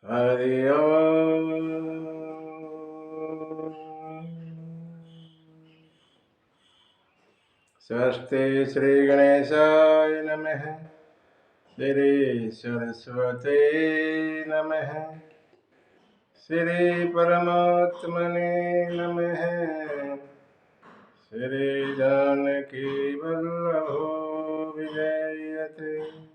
हरि ओम। स्वस्ति श्री गणेशाय नमः। श्री सरस्वती नमः। श्री परमात्मने नमः। श्री जानकी वल्लभो विजयते।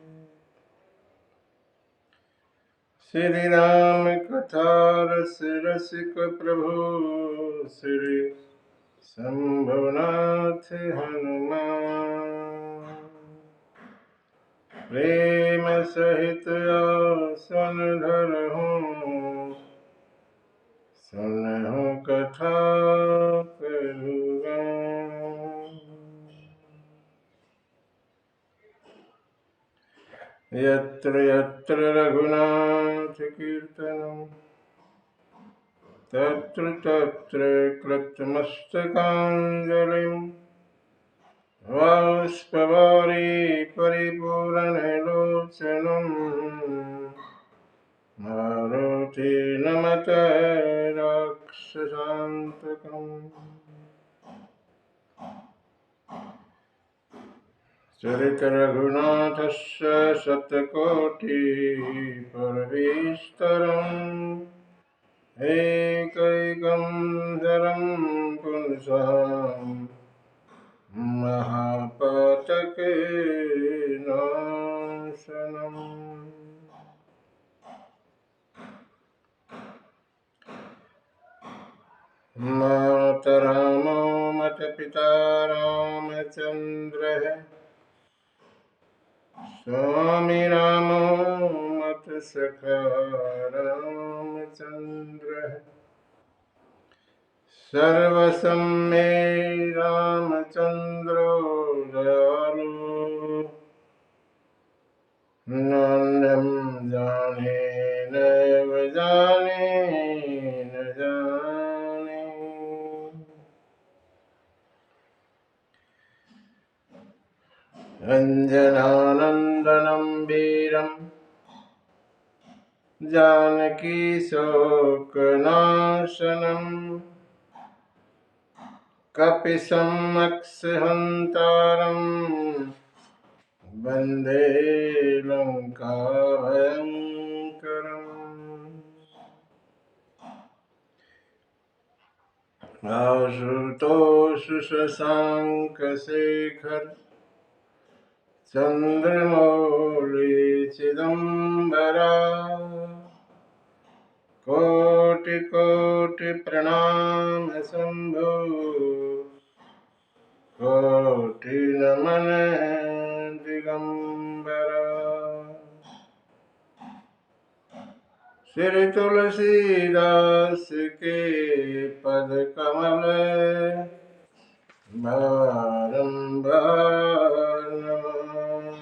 श्री राम कथा रस रसिक प्रभु श्री शंभुनाथ हनुमान। प्रेम सहित आसन धरहूँ सुनहु कथा कहुगान। यत्र यत्र रघुनाथ कीर्तनं तत्र तत्र कृतमस्तकाञ्जलिं बाष्पवारि परिपूरणलोचनं मारुति नमत राक्षसान्तकम्। चरित रघुनाथस्य शतकोटि परमेस्तरम् एकैकं धरं पुंसां महापातकनाशनम्। माता रामो मत पिता रामचन्द्रः स्वामी रामो मत सखा रामचन्द्रः। सर्वसं मे रामचन्द्रो दयालु नान्यं जाने नैव जाने न जाने। अञ्जनानन्दनं वीरं जानकी शोकनाशनं कपिशमक्षहन्तारं वन्दे लङ्काभयङ्करम्। आशुतोष शशाङ्कशेखर चन्द्रमौळि चिदम्बरा कोटि कोटि प्रणाम शम्भो कोटि नमन दिगंबरा। श्री तुलसीदास के पद कमल बारंबार नमः।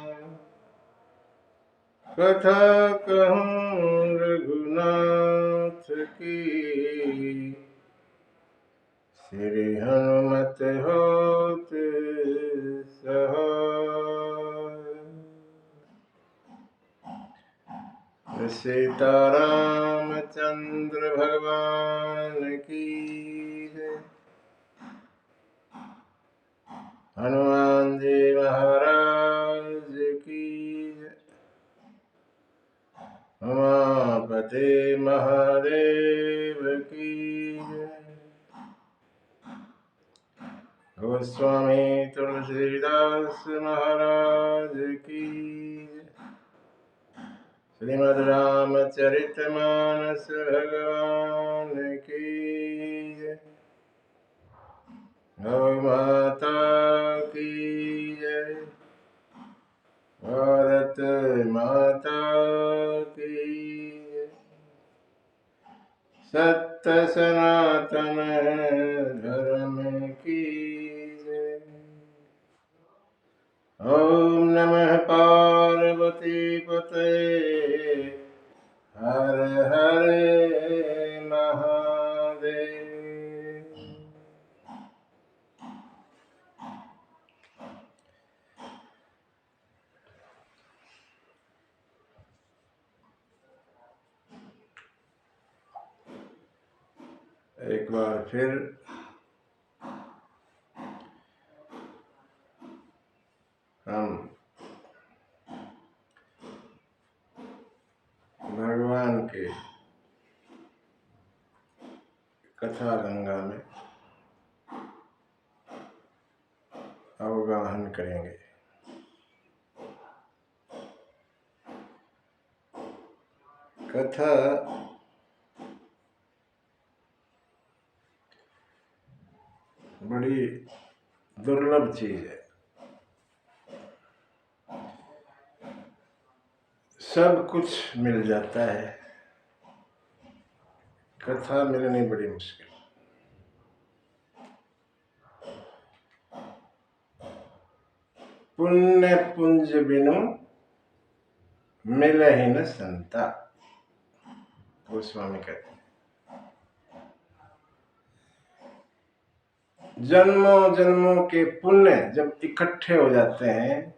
कथा कहूँ रघुनाथ की श्री हनुमत होत सहाय। सीतारामचंद्र भगवान की जय। हनुमान जी महाराज की जय। उमापति महादेव की जय। गोस्वामी तुलसीदास महाराज की जय। श्रीमद् रामचरितमानस भगवान की जय। गौ माता की जय। भारत माता की जय। सत्य सनातन धर्म की जय। ओम नमः पार्वती पतये हर हर महादेव। एक बार फिर हम भगवान के कथा गंगा में अवगाहन करेंगे। कथा बड़ी दुर्लभ चीज है। सब कुछ मिल जाता है, कथा मिलनी बड़ी मुश्किल। पुण्य पुंज बिनु मिल ही न संता, गोस्वामी कहते हैं। जन्मों जन्मों के पुण्य जब इकट्ठे हो जाते हैं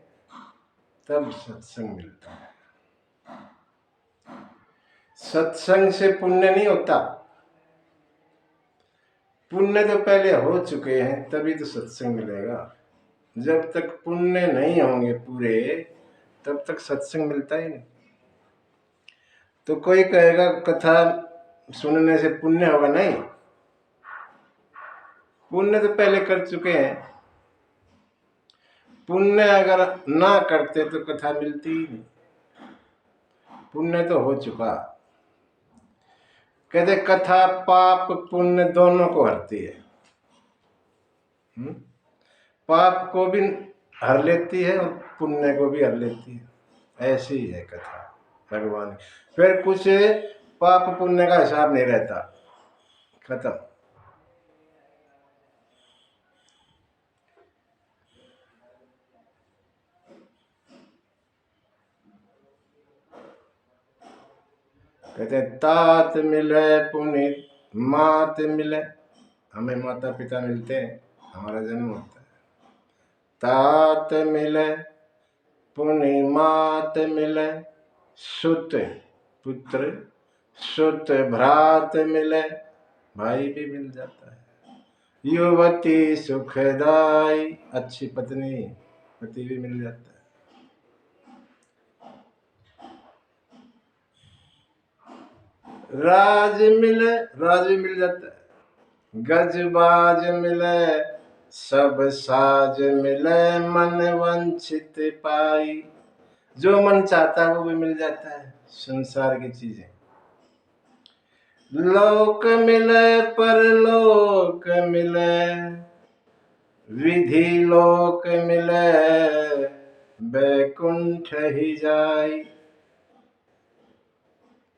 तब सत्संग मिलता है। सत्संग से पुण्य नहीं होता, पुण्य तो पहले हो चुके हैं तभी तो सत्संग मिलेगा। जब तक पुण्य नहीं होंगे पूरे तब तक सत्संग मिलता ही नहीं। तो कोई कहेगा कथा सुनने से पुण्य होगा, नहीं, पुण्य तो पहले कर चुके हैं। पुण्य अगर ना करते तो कथा मिलती ही नहीं, पुण्य तो हो चुका। कहते कथा पाप पुण्य दोनों को हरती है। पाप को भी हर लेती है और पुण्य को भी हर लेती है। ऐसी ही है कथा भगवान। फिर कुछ पाप पुण्य का हिसाब नहीं रहता, खत्म। कहते हैं तात मिले पुनित मात मिले। हमें माता पिता मिलते हैं, हमारा जन्म होता है। तात मिले पुनि मात मिले, सुत पुत्र सुत भ्रात मिले, भाई भी मिल जाता है। युवती सुखदाई, अच्छी पत्नी पति भी मिल जाता है। राज मिले, राज भी मिल जाता है। गजबाज मिले सब साज मिले, मन वंचित पाई। जो मन चाहता है वो भी मिल जाता है, संसार की चीजें। लोक मिले परलोक मिले, विधि लोक मिले बैकुंठ ही जाई।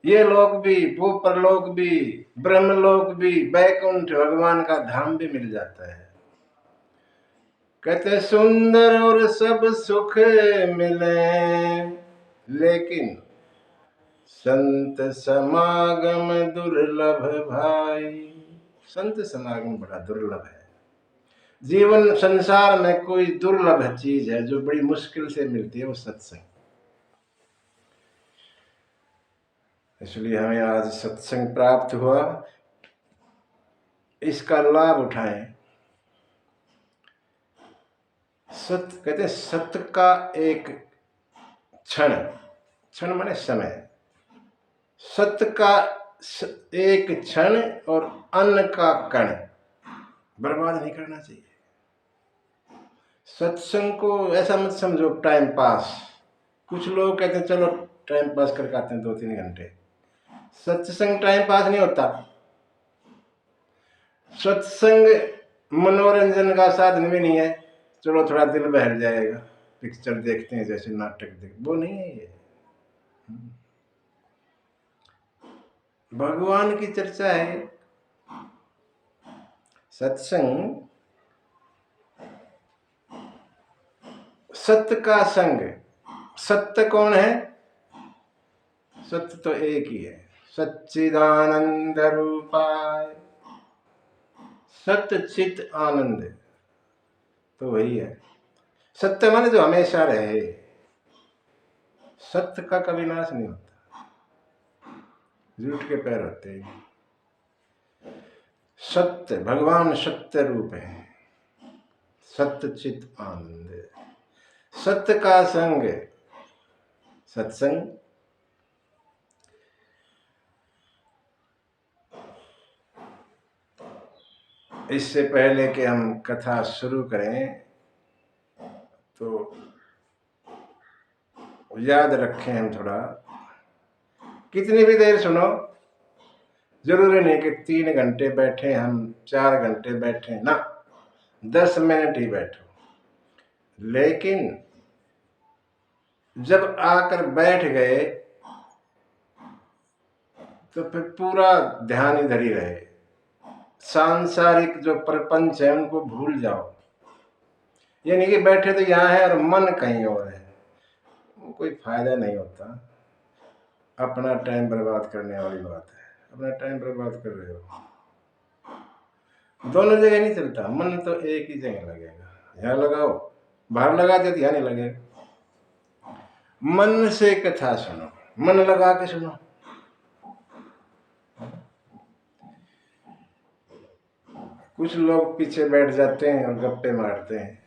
ये लोक भी, वो परलोक भी, ब्रह्मलोक भी, बैकुंठ भगवान का धाम भी मिल जाता है। कहते सुंदर और सब सुख मिले, लेकिन संत समागम दुर्लभ भाई। संत समागम बड़ा दुर्लभ है। जीवन संसार में कोई दुर्लभ चीज है जो बड़ी मुश्किल से मिलती है, वो सत्संग। इसलिए हमें आज सत्संग प्राप्त हुआ, इसका लाभ उठाएं। सत्य कहते हैं सत्य का एक क्षण, क्षण माने समय, सत्य का एक क्षण और अन्न का कण बर्बाद नहीं करना चाहिए। सत्संग को ऐसा मत समझो टाइम पास। कुछ लोग कहते हैं चलो टाइम पास करके आते हैं 2-3 घंटे। सत्संग टाइम पास नहीं होता। सत्संग मनोरंजन का साधन भी नहीं है, चलो थोड़ा दिल बहल जाएगा, पिक्चर देखते हैं, जैसे नाटक देख, वो नहीं है ये। भगवान की चर्चा है। सत्संग सत्य का संग। सत्य कौन है? सत्य तो एक ही है, सच्चिदानंद रूपाय। सत्य चित आनंद तो वही है। सत्य माने जो हमेशा रहे। सत्य का कभी नाश नहीं होता, झूठ के पैर होते हैं। सत्य, भगवान सत्य रूप है, सत्य चित आनंद, सत्य का संग सत्संग। इससे पहले कि हम कथा शुरू करें तो याद रखें हम थोड़ा, कितनी भी देर सुनो, जरूरी नहीं कि 3 घंटे बैठे हम, 4 घंटे बैठे ना, 10 मिनट ही बैठो, लेकिन जब आकर बैठ गए तो फिर पूरा ध्यान इधर ही रहे। सांसारिक जो प्रपंच है उनको भूल जाओ। ये नहीं कि बैठे तो यहाँ है और मन कहीं और है, कोई फायदा नहीं होता। अपना टाइम बर्बाद करने वाली बात है, अपना टाइम बर्बाद कर रहे हो। दोनों जगह नहीं चलता, मन तो एक ही जगह लगेगा। यहाँ लगाओ, बाहर लगा दे तो यहाँ नहीं लगेगा। मन से कथा सुनो, मन लगा के सुनो। कुछ लोग पीछे बैठ जाते हैं और गप्पे मारते हैं,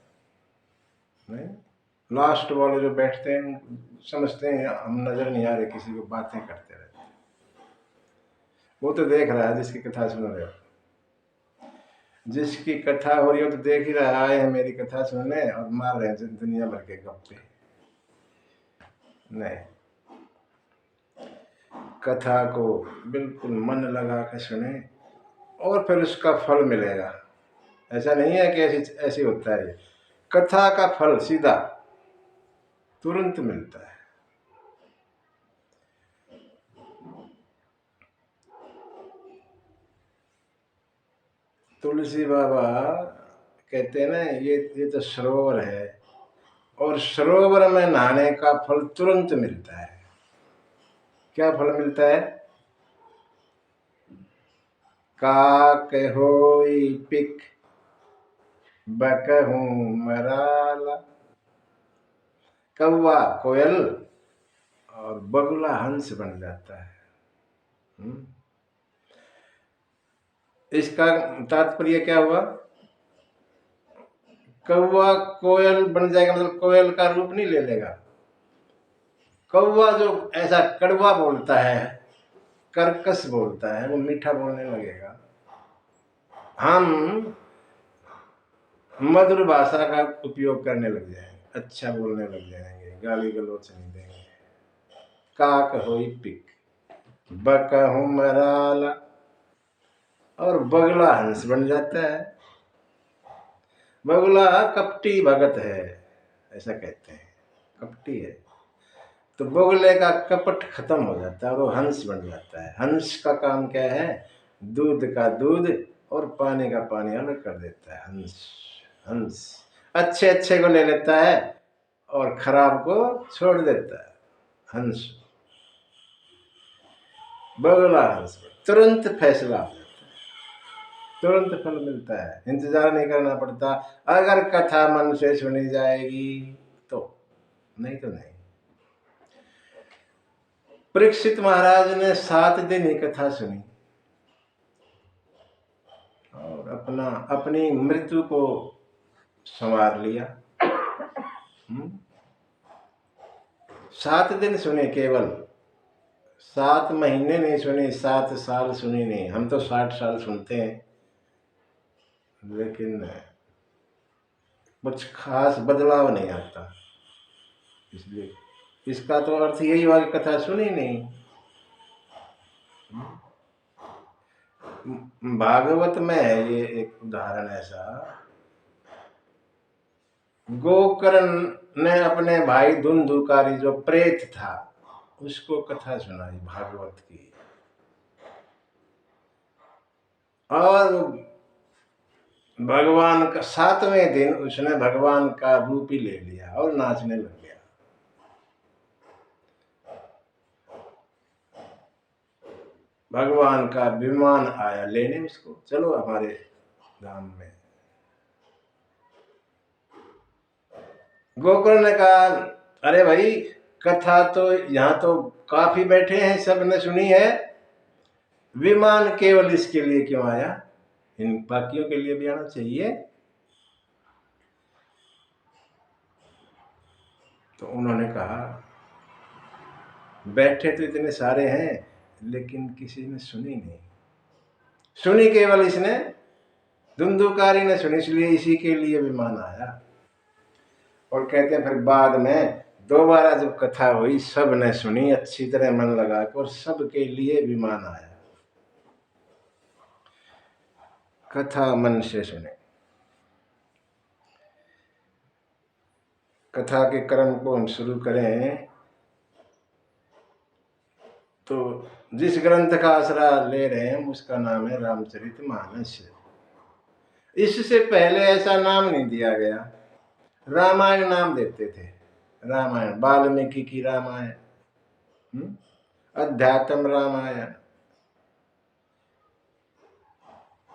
नहीं, लास्ट वाले जो बैठते हैं समझते हैं हम नजर नहीं आ रहे, किसी को बातें करते रहते हैं। वो तो देख रहा है जिसकी कथा सुन रहे हो, जिसकी कथा हो रही हो तो देख ही रहा है मेरी कथा सुनने, और मार रहे हैं दुनिया भर के गप्पे। नहीं, कथा को बिल्कुल मन लगा के सुने और फिर उसका फल मिलेगा। ऐसा नहीं है कि ऐसी होता है। कथा का फल सीधा तुरंत मिलता है। तुलसी बाबा कहते हैं ना, ये तो सरोवर है और सरोवर में नहाने का फल तुरंत मिलता है। क्या फल मिलता है? काक होई पिक बकहूं मराला, कौवा कोयल और बगुला हंस बन जाता है। इसका तात्पर्य क्या हुआ? कौवा कोयल बन जाएगा मतलब कोयल का रूप नहीं ले लेगा। कौवा जो ऐसा कड़वा बोलता है, कर्कश बोलता है, वो मीठा बोलने लगेगा। हम मधुर भाषा का उपयोग करने लग जाएंगे, अच्छा बोलने लग जाएंगे, गाली गलौच नहीं देंगे। काक होई पिक बकहूं मराला, और बगला हंस बन जाता है। बगुला कपटी भगत है, ऐसा कहते हैं, कपटी है। तो बगुले का कपट खत्म हो जाता है और वो हंस बन जाता है। हंस का काम क्या है? दूध का दूध और पानी का पानी अलग कर देता है। हंस हंस अच्छे अच्छे को ले लेता है और खराब को छोड़ देता है। हंस, बगुला हंस तुरंत फैसला हो जाता है, तुरंत फल मिलता है, इंतजार नहीं करना पड़ता। अगर कथा मन से सुनी जाएगी तो, नहीं तो नहीं। परीक्षित महाराज ने 7 दिन ही कथा सुनी और अपनी मृत्यु को संवार लिया। 7 दिन सुने, केवल 7 महीने नहीं सुनी, 7 साल सुनी नहीं। हम तो 60 साल सुनते हैं, लेकिन कुछ खास बदलाव नहीं आता। इसलिए इसका तो अर्थ यही हुआ कि कथा सुनी नहीं। भागवत में है ये एक उदाहरण ऐसा, गोकर्ण ने अपने भाई धुंधुकारी जो प्रेत था उसको कथा सुनाई भागवत की, और भगवान का 7वें दिन उसने भगवान का रूप ही ले लिया और नाचने लग गया। भगवान का विमान आया लेने उसको, चलो हमारे धाम में। गोकर्ण ने कहा, अरे भाई कथा तो यहाँ तो काफी बैठे हैं, सब ने सुनी है, विमान केवल इसके लिए क्यों आया? इन बाकियों के लिए भी आना चाहिए। तो उन्होंने कहा बैठे तो इतने सारे हैं लेकिन किसी ने सुनी नहीं, सुनी केवल इसने, धुंधुकारी ने सुनी, इसलिए इसी के लिए विमान आया। और कहते हैं फिर बाद में दोबारा जब कथा हुई सब ने सुनी अच्छी तरह मन लगा कर, और सबके लिए विमान आया। कथा मन से सुने। कथा के क्रम को हम शुरू करें तो जिस ग्रंथ का आसरा ले रहे हैं उसका नाम है रामचरितमानस। इससे पहले ऐसा नाम नहीं दिया गया, रामायण नाम देते थे। रामायण, वाल्मीकि की रामायण, अध्यात्म रामायण,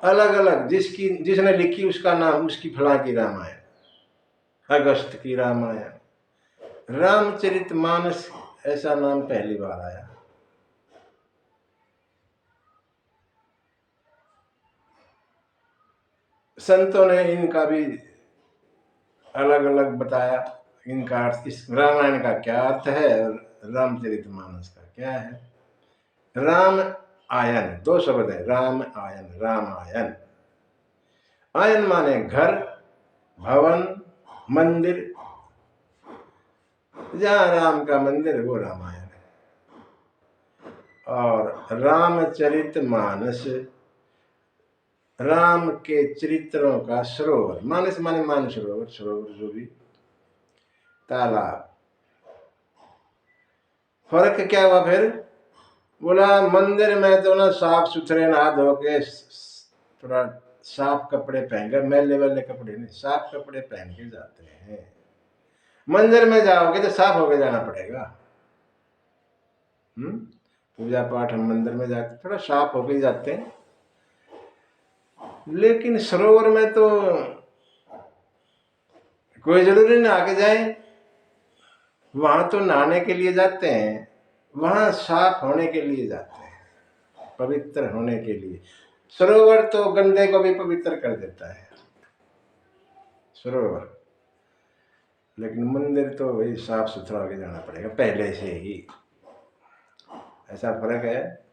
अलग अलग, जिसने लिखी उसका नाम, उसकी फला की रामायण, अगस्त की रामायण। रामचरितमानस ऐसा नाम पहली बार आया। संतों ने इनका भी अलग अलग बताया, इनका अर्थ, इस रामायण का क्या अर्थ है और रामचरितमानस का क्या है। राम आयन, दो शब्द है, राम आयन, रामायण। आयन माने घर, भवन, मंदिर। जहां राम का मंदिर वो रामायण है। और रामचरितमानस राम के चरित्रों का सरोवर, मानस माने मानसरोवर, सरोवर जो भी, तालाब। फर्क क्या हुआ फिर? बोला मंदिर में तो ना साफ सुथरे नहा धो के, थोड़ा साफ कपड़े पहन कर, मैले वाले कपड़े नहीं, साफ कपड़े पहन के जाते हैं। मंदिर में जाओगे तो साफ होके जाना पड़ेगा। पूजा पाठ हम मंदिर में जाते थोड़ा साफ होके जाते हैं। लेकिन सरोवर में तो कोई जरूरी ना आके जाए, वहां तो नहाने के लिए जाते हैं, वहां साफ होने के लिए जाते हैं, पवित्र होने के लिए। सरोवर तो गंदे को भी पवित्र कर देता है, सरोवर। लेकिन मंदिर तो वही साफ सुथरा होके जाना पड़ेगा पहले से ही, ऐसा फर्क है।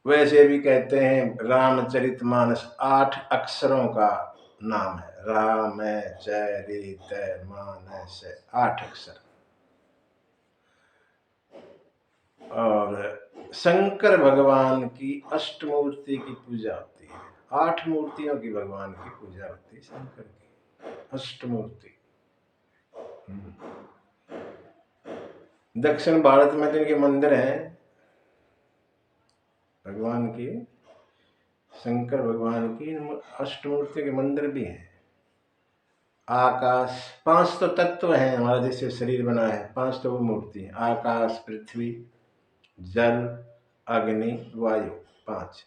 वैसे भी कहते हैं रामचरितमानस 8 अक्षरों का नाम है, राम चरित मानस, 8 अक्षर। और शंकर भगवान की अष्टमूर्ति की पूजा होती है, 8 मूर्तियों की भगवान की पूजा होती है, शंकर की अष्टमूर्ति। दक्षिण भारत में तो इनके मंदिर हैं भगवान की, शंकर भगवान की अष्टमूर्ति के मंदिर भी हैं। आकाश, 5 तो तत्व हैं, हमारा जैसे शरीर बना है, 5 तो वो मूर्ति है। आकाश, पृथ्वी, जल, अग्नि, वायु, 5।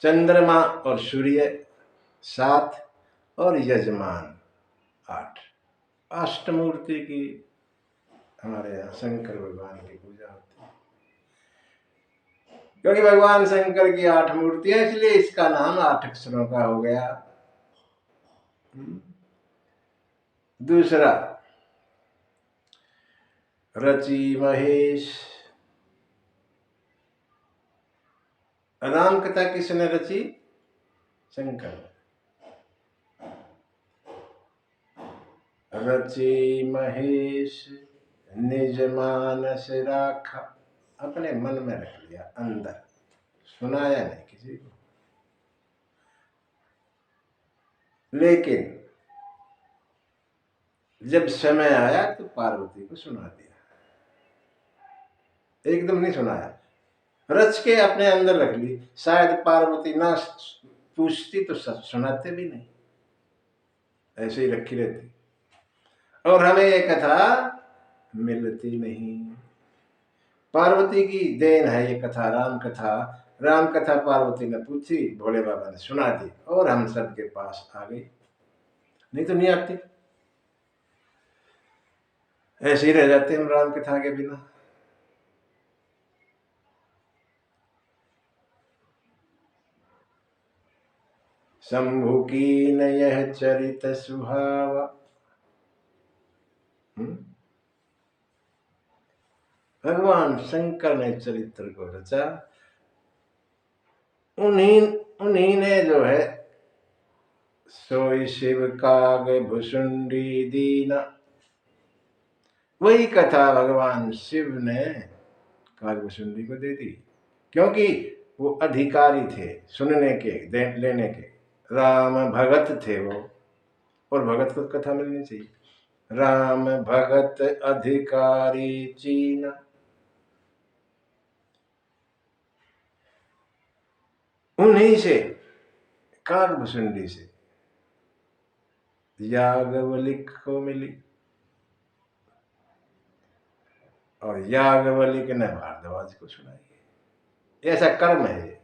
चंद्रमा और सूर्य 7, और यजमान 8। अष्टमूर्ति की हमारे यहाँ शंकर भगवान की पूजा होती है, क्योंकि भगवान शंकर की 8 मूर्तियां, इसलिए इसका नाम 8 अक्षरों का हो गया। दूसरा, रचि महेश। राम कथा किसने रची? शंकर। रचि महेश निज मानस राखा, अपने मन में रख लिया, अंदर, सुनाया नहीं किसी को। लेकिन जब समय आया तो पार्वती को सुना दिया, एकदम नहीं सुनाया, रच के अपने अंदर रख ली। शायद पार्वती ना पूछती तो सुनाते भी नहीं, ऐसे ही रखी रहती। और हमें ये कथा मिलती नहीं। पार्वती की देन है ये कथा, राम कथा। राम कथा पार्वती ने पूछी, भोले बाबा ने सुना दी, और हम सबके पास आ गई, नहीं तो नहीं आती। ऐसे ही रह जाते हम राम कथा के बिना। शंभु की न यह चरित सुहावा। भगवान शंकर ने चरित्र को रचा, उन्हीं उन्हीं ने जो है सोई शिव काग भुसुंडी दीना, वही कथा भगवान शिव ने काग भुसुंडी को दे दी, क्योंकि वो अधिकारी थे सुनने के, लेने के। राम भगत थे वो, और भगत को कथा मिलनी चाहिए। राम भगत अधिकारी चीना, उन्हीं से काग भुसुंडी से याज्ञवल्क्य को मिली, और याज्ञवल्क्य ने भारद्वाज को सुनाई। ऐसा कर्म है ये।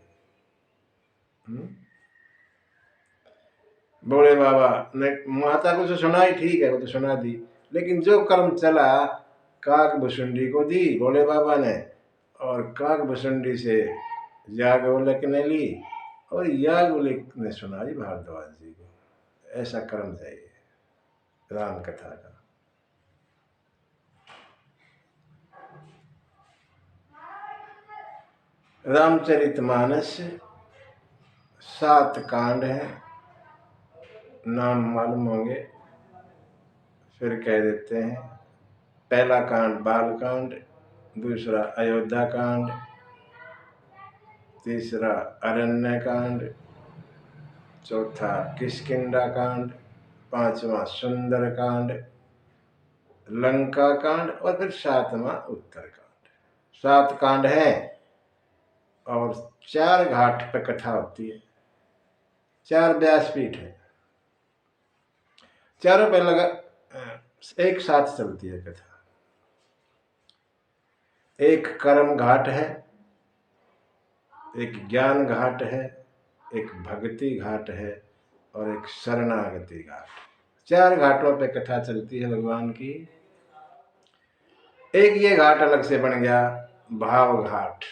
भोले बाबा ने माता को तो सुनाई, ठीक है, वो तो सुना दी, लेकिन जो कर्म चला काग भुसुंडी को दी भोले बाबा ने, और काग भुसुंडी से याज्ञवल्क्य ने ली, और याज्ञवल्क्य ने सुनाई भारद्वाज जी को। ऐसा कर्म है ये राम कथा का। रामचरितमानस 7 कांड है, नाम मालूम होंगे, फिर कह देते हैं। पहला कांड बालकांड, दूसरा अयोध्या कांड, तीसरा अरण्य कांड, चौथा किष्किंधा कांड, पांचवा सुंदर कांड, लंका कांड, और फिर 7वां उत्तर कांड। 7 कांड है, और 4 घाट पे कथा होती है, 4 व्यासपीठ है, चारों पे लगा एक साथ चलती है कथा। एक कर्म घाट है, एक ज्ञान घाट है, एक भक्ति घाट है, और एक शरणागति घाट। 4 घाटों पे कथा चलती है भगवान की। एक ये घाट अलग से बन गया भाव घाट,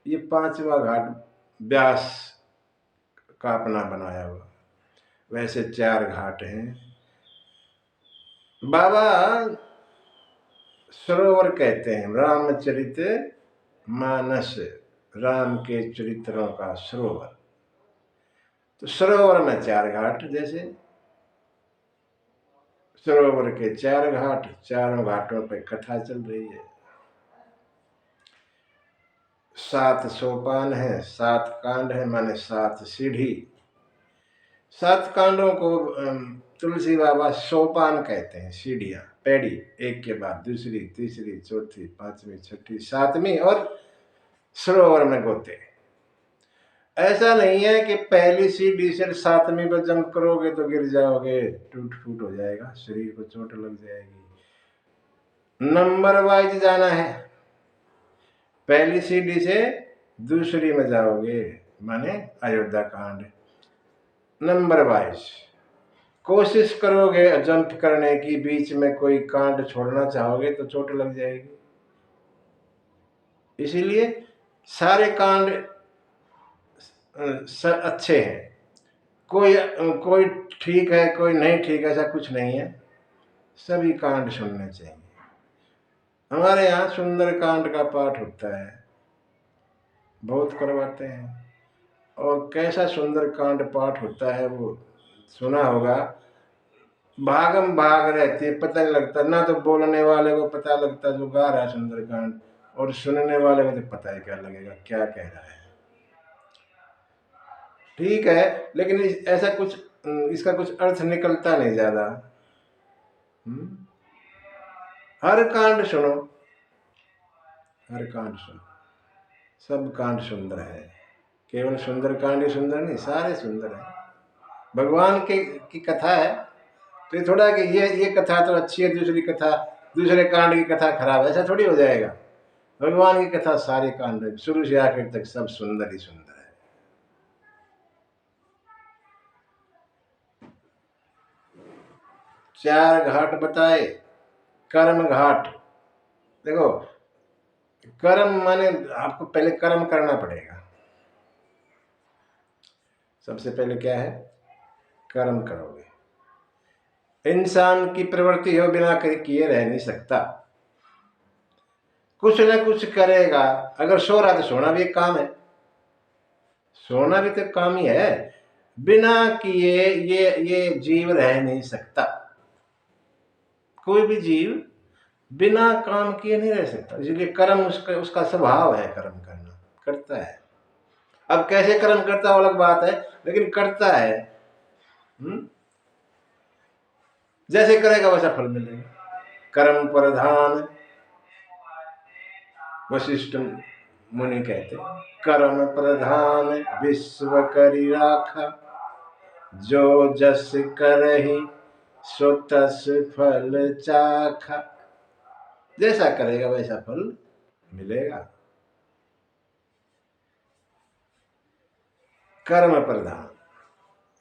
ये 5वां घाट व्यास का अपना बनाया हुआ। वैसे 4 घाट हैं। बाबा सरोवर कहते हैं रामचरित मानस, राम के चरित्रों का सरोवर। तो सरोवर में 4 घाट, जैसे सरोवर के 4 घाट, 4 घाटों पे कथा चल रही है। 7 सोपान है, 7 कांड है, माने 7 सीढ़ी। 7 कांडों को तुलसी बाबा सोपान कहते हैं, सीढ़ियां, पैड़ी, एक के बाद दूसरी, तीसरी, चौथी, 5वीं, 6वीं, 7वीं, और सरोवर में गोते। ऐसा नहीं है कि पहली सीढ़ी से 7वीं पर जंप करोगे तो गिर जाओगे, टूट फूट हो जाएगा, शरीर को चोट लग जाएगी। नंबर वाइज जाना है, पहली सीढ़ी से दूसरी में जाओगे, माने अयोध्या कांड। नंबर वाइज कोशिश करोगे जंप करने की, बीच में कोई कांड छोड़ना चाहोगे तो चोट लग जाएगी। इसीलिए सारे कांड अच्छे हैं, कोई ठीक है कोई नहीं ठीक, ऐसा कुछ नहीं है, सभी कांड सुनने चाहिए। हमारे यहाँ सुंदर कांड का पाठ होता है, बहुत करवाते हैं, और कैसा सुंदर कांड पाठ होता है वो सुना होगा। भागम भाग रहती है, पता नहीं लगता, ना तो बोलने वाले को पता लगता जो गा रहा है सुंदरकांड, और सुनने वाले को तो पता ही क्या लगेगा क्या कह रहा है। ठीक है, लेकिन ऐसा कुछ इसका कुछ अर्थ निकलता नहीं ज्यादा। हर कांड सुनो, हर कांड सुनो, सब कांड सुंदर है, केवल सुंदर कांड ही सुंदर नहीं, सारे सुंदर है। भगवान की कथा है, तो ये थोड़ा कि ये कथा तो अच्छी है, दूसरी कथा, दूसरे कांड की कथा खराब है, ऐसा थोड़ी हो जाएगा। भगवान की कथा सारे कांड शुरू से आखिर तक सब सुंदर ही सुंदर है। चार घाट बताए, कर्म घाट। देखो, कर्म माने आपको पहले कर्म करना पड़ेगा। सबसे पहले क्या है? कर्म करोगे। इंसान की प्रवृत्ति हो बिना किए रह नहीं सकता, कुछ न कुछ करेगा। अगर सो रहा तो सोना भी एक काम है, सोना भी तो काम ही है। बिना किए ये जीव रह नहीं सकता। कोई भी जीव बिना काम किए नहीं रह सकता, इसलिए कर्म उसका स्वभाव है, कर्म करना, करता है। अब कैसे कर्म करता है अलग बात है, लेकिन करता है। जैसे करेगा वैसा फल मिलेगा। कर्म प्रधान वशिष्ठ मुनि कहते, कर्म प्रधान विश्व करी राखा, जो जस करहि सो तस फल चाखा। जैसा करेगा वैसा फल मिलेगा। कर्म प्रधान,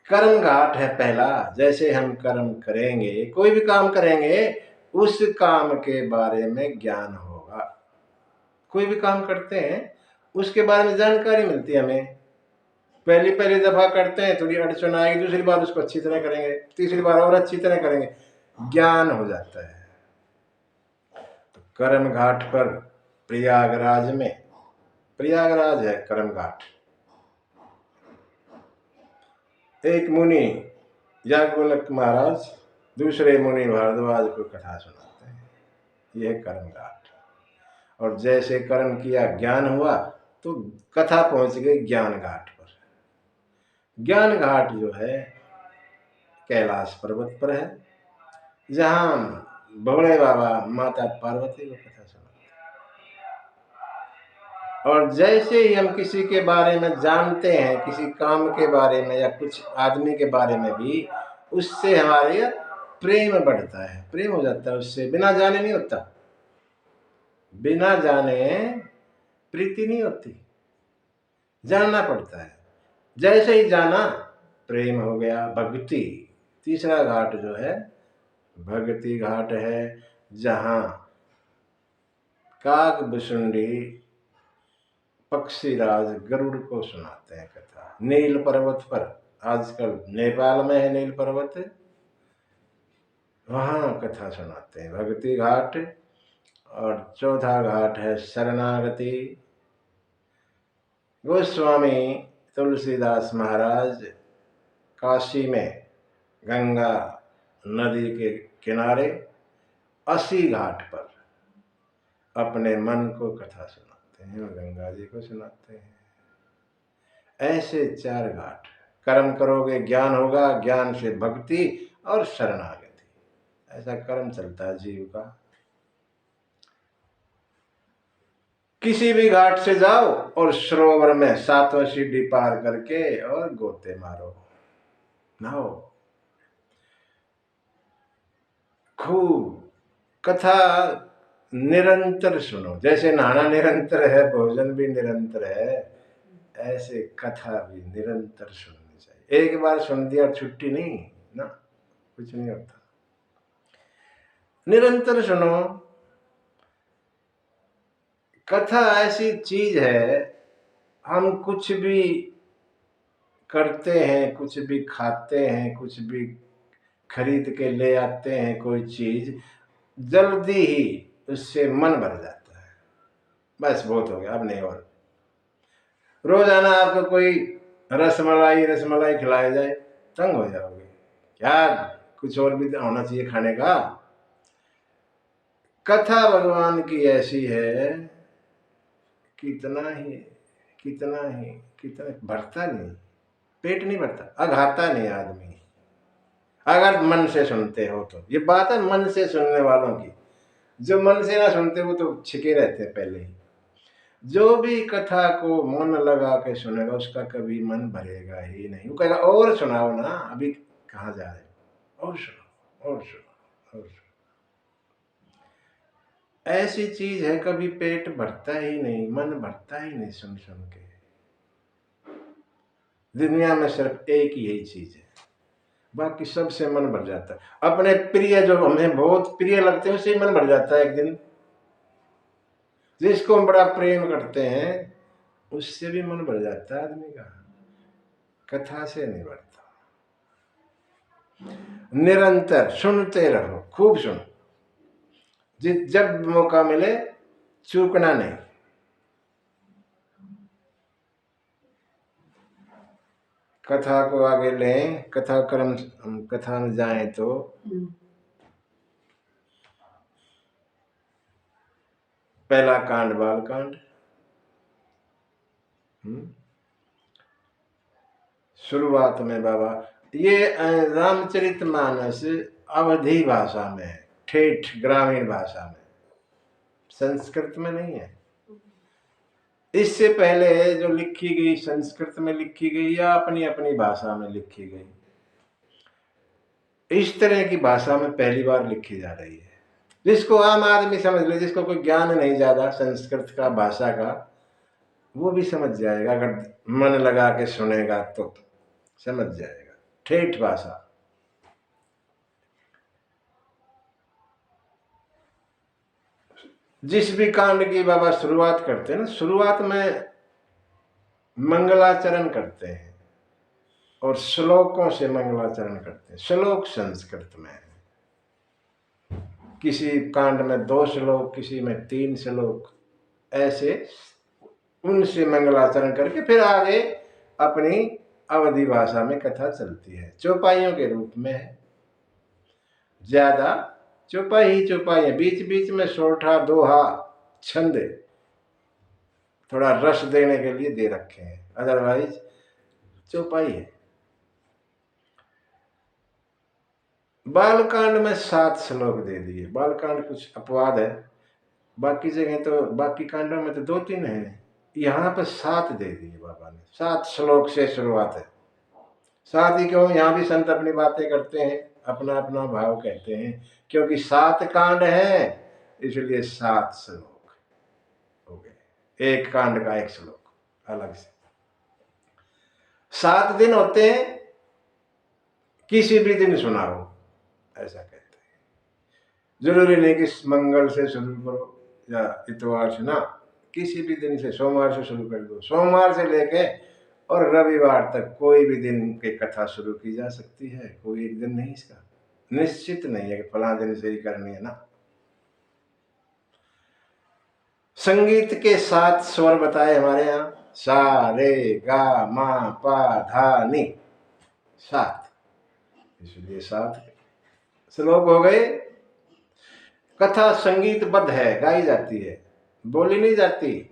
कर्म घाट है पहला। जैसे हम कर्म करेंगे, कोई भी काम करेंगे, उस काम के बारे में ज्ञान होगा। कोई भी काम करते हैं उसके बारे में जानकारी मिलती है हमें। पहली दफा करते हैं, थोड़ी अड़चन आएगी, दूसरी बार उसको अच्छी तरह करेंगे, तीसरी बार और अच्छी तरह करेंगे, ज्ञान हो जाता है। तो कर्म घाट पर प्रयागराज में, प्रयागराज है कर्म घाट। एक मुनि याज्ञवल्क्य महाराज दूसरे मुनि भारद्वाज को कथा सुनाते हैं, यह कर्म घाट। और जैसे कर्म किया, ज्ञान हुआ, तो कथा पहुंच गई ज्ञान घाट पर। ज्ञान घाट जो है कैलाश पर्वत पर है, जहां भोले बाबा माता पार्वती को कथा सुनाते हैं। और जैसे ही हम किसी के बारे में जानते हैं, किसी काम के बारे में या कुछ आदमी के बारे में भी, उससे हमारे प्रेम बढ़ता है, प्रेम हो जाता है उससे। बिना जाने नहीं होता, बिना जाने प्रीति नहीं होती, जानना पड़ता है। जैसे ही जाना, प्रेम हो गया, भक्ति। तीसरा घाट जो है भक्ति घाट है, जहां काग भुसुंडी पक्षीराज गरुड़ को सुनाते हैं कथा। नील पर्वत पर, आजकल नेपाल में है नील पर्वत, वहां कथा सुनाते हैं, भक्ति घाट। और चौथा घाट है शरणागति। गोस्वामी तुलसीदास महाराज काशी में गंगा नदी के किनारे 80 घाट पर अपने मन को कथा सुनाते हैं और गंगा जी को सुनाते हैं। ऐसे 4 घाट। कर्म करोगे ज्ञान होगा, ज्ञान से भक्ति और शरणागति। ऐसा कर्म चलता है जीव का। किसी भी घाट से जाओ और सरोवर में 7वां सीढ़ी पार करके और गोते मारो, नहाओ, खूब कथा निरंतर सुनो। जैसे नहाना निरंतर है, भोजन भी निरंतर है, ऐसे कथा भी निरंतर सुननी चाहिए। एक बार सुन दिया छुट्टी नहीं ना, कुछ नहीं होता। निरंतर सुनो। कथा ऐसी चीज है, हम कुछ भी करते हैं, कुछ भी खाते हैं, कुछ भी खरीद के ले आते हैं, कोई चीज, जल्दी ही उससे मन भर जाता है, बस बहुत हो गया, अब नहीं। और रोजाना आपको कोई रसमलाई खिलाया जाए, तंग हो जाओगे। क्या कुछ और भी होना चाहिए खाने का। कथा भगवान की ऐसी है, कितना भरता नहीं, पेट नहीं भरता, अघाता नहीं आदमी, अगर मन से सुनते हो तो। ये बात है मन से सुनने वालों की। जो मन से ना सुनते वो तो छिके रहते हैं पहले ही। जो भी कथा को मन लगा के सुनेगा, उसका कभी मन भरेगा ही नहीं। वो कहेगा और सुनाओ ना, अभी कहाँ जा रहे हो, और सुनो, और सुनो, और सुनो। ऐसी चीज है, कभी पेट भरता ही नहीं, मन भरता ही नहीं सुन सुन के। दुनिया में सिर्फ एक ही यही चीज है, बाकी सबसे मन भर जाता है। अपने प्रिय जो हमें बहुत प्रिय लगते हैं उससे मन भर जाता है एक दिन। जिसको हम बड़ा प्रेम करते हैं उससे भी मन भर जाता है आदमी का, कथा से नहीं भरता। निरंतर सुनते रहो, खूब सुनो, जब मौका मिले चूकना नहीं। कथा को आगे लें, कथा क्रम कथा में जाएं तो पहला कांड बाल कांड, शुरुआत में बाबा ये रामचरितमानस अवधी भाषा में है, ठेठ ग्रामीण भाषा में, संस्कृत में नहीं है। इससे पहले जो लिखी गई संस्कृत में लिखी गई या अपनी अपनी भाषा में लिखी गई, इस तरह की भाषा में पहली बार लिखी जा रही है। जिसको आम आदमी समझ ले, जिसको कोई ज्ञान नहीं ज्यादा संस्कृत का भाषा का, वो भी समझ जाएगा, अगर मन लगा के सुनेगा तो समझ जाएगा। ठेठ भाषा। जिस भी कांड की बाबा शुरुआत करते हैं ना, शुरुआत में मंगलाचरण करते हैं और श्लोकों से मंगलाचरण करते हैं। श्लोक संस्कृत में है, किसी कांड में 2 श्लोक, किसी में 3 श्लोक, ऐसे उनसे मंगलाचरण करके फिर आगे अपनी अवधी भाषा में कथा चलती है। चौपाइयों के रूप में है, ज्यादा चौपाई ही चौपाई है, बीच बीच में सोठा दोहा छंद थोड़ा रस देने के लिए दे रखे हैं, अदरवाइज चौपाई है। बालकांड में 7 श्लोक दे दिए। बालकांड कुछ अपवाद है, बाकी जगह तो, बाकी कांडों में तो 2-3 है, यहाँ पर 7 दे दिए बाबा ने। 7 श्लोक से शुरुआत है। 7 ही क्यों, यहाँ भी संत अपनी बातें करते हैं, अपना अपना भाव कहते हैं, क्योंकि 7 कांड है इसलिए 7 श्लोक हो गए। एक कांड का 1 श्लोक अलग से। 7 दिन होते हैं, किसी भी दिन सुनाओ, ऐसा कहते हैं। जरूरी नहीं कि मंगल से शुरू करो या इतवार से, ना, किसी भी दिन से, सोमवार से शुरू कर दो। सोमवार से लेके और रविवार तक कोई भी दिन की कथा शुरू की जा सकती है। कोई एक दिन नहीं, इसका निश्चित नहीं है कि फला दिन से ही करनी है ना। संगीत के 7 स्वर बताए हमारे यहाँ, सा रे गा मा पा धा नी, 7, इसलिए 7 श्लोक हो गए। कथा संगीतबद्ध है, गाई जाती है, बोली नहीं जाती।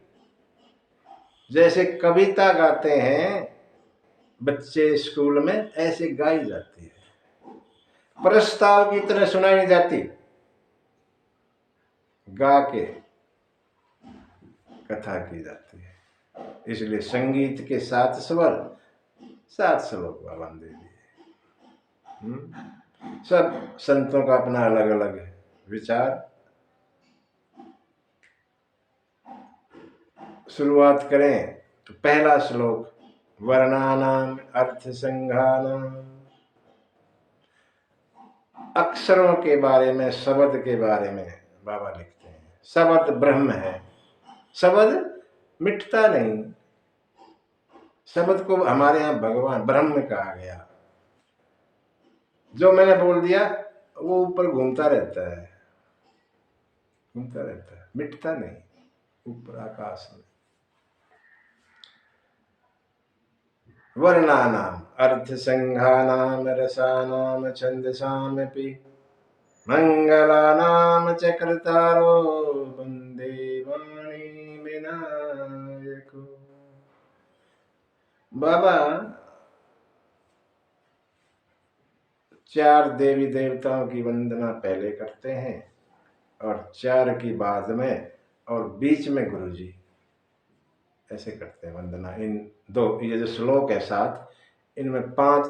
जैसे कविता गाते हैं बच्चे स्कूल में, ऐसे गाई जाती है, प्रस्ताव की तरह सुनाई नहीं जाती, गा के कथा की जाती है। इसलिए संगीत के 7 स्वर, 7 श्लोक बाबा दे दिए। सब संतों का अपना अलग अलग विचार। शुरुआत करें तो पहला श्लोक, वर्णानाम अर्थ संघानाम, अक्षरों के बारे में, शब्द के बारे में बाबा लिखते हैं। शब्द ब्रह्म है, शब्द मिटता नहीं। शब्द को हमारे यहाँ भगवान ब्रह्म कहा गया। जो मैंने बोल दिया वो ऊपर घूमता रहता है, घूमता रहता है, मिटता नहीं, ऊपर आकाश में। वर्णानाम अर्थ संघानाम रसानाम छंदसामपि मंगलानाम च कर्तारो वंदे वाणी विनायको। बाबा 4 देवी देवताओं की वंदना पहले करते हैं और 4 की बाद में, और बीच में गुरुजी, ऐसे करते हैं वंदना। इन 2, ये जो श्लोक है 7, इनमें 5,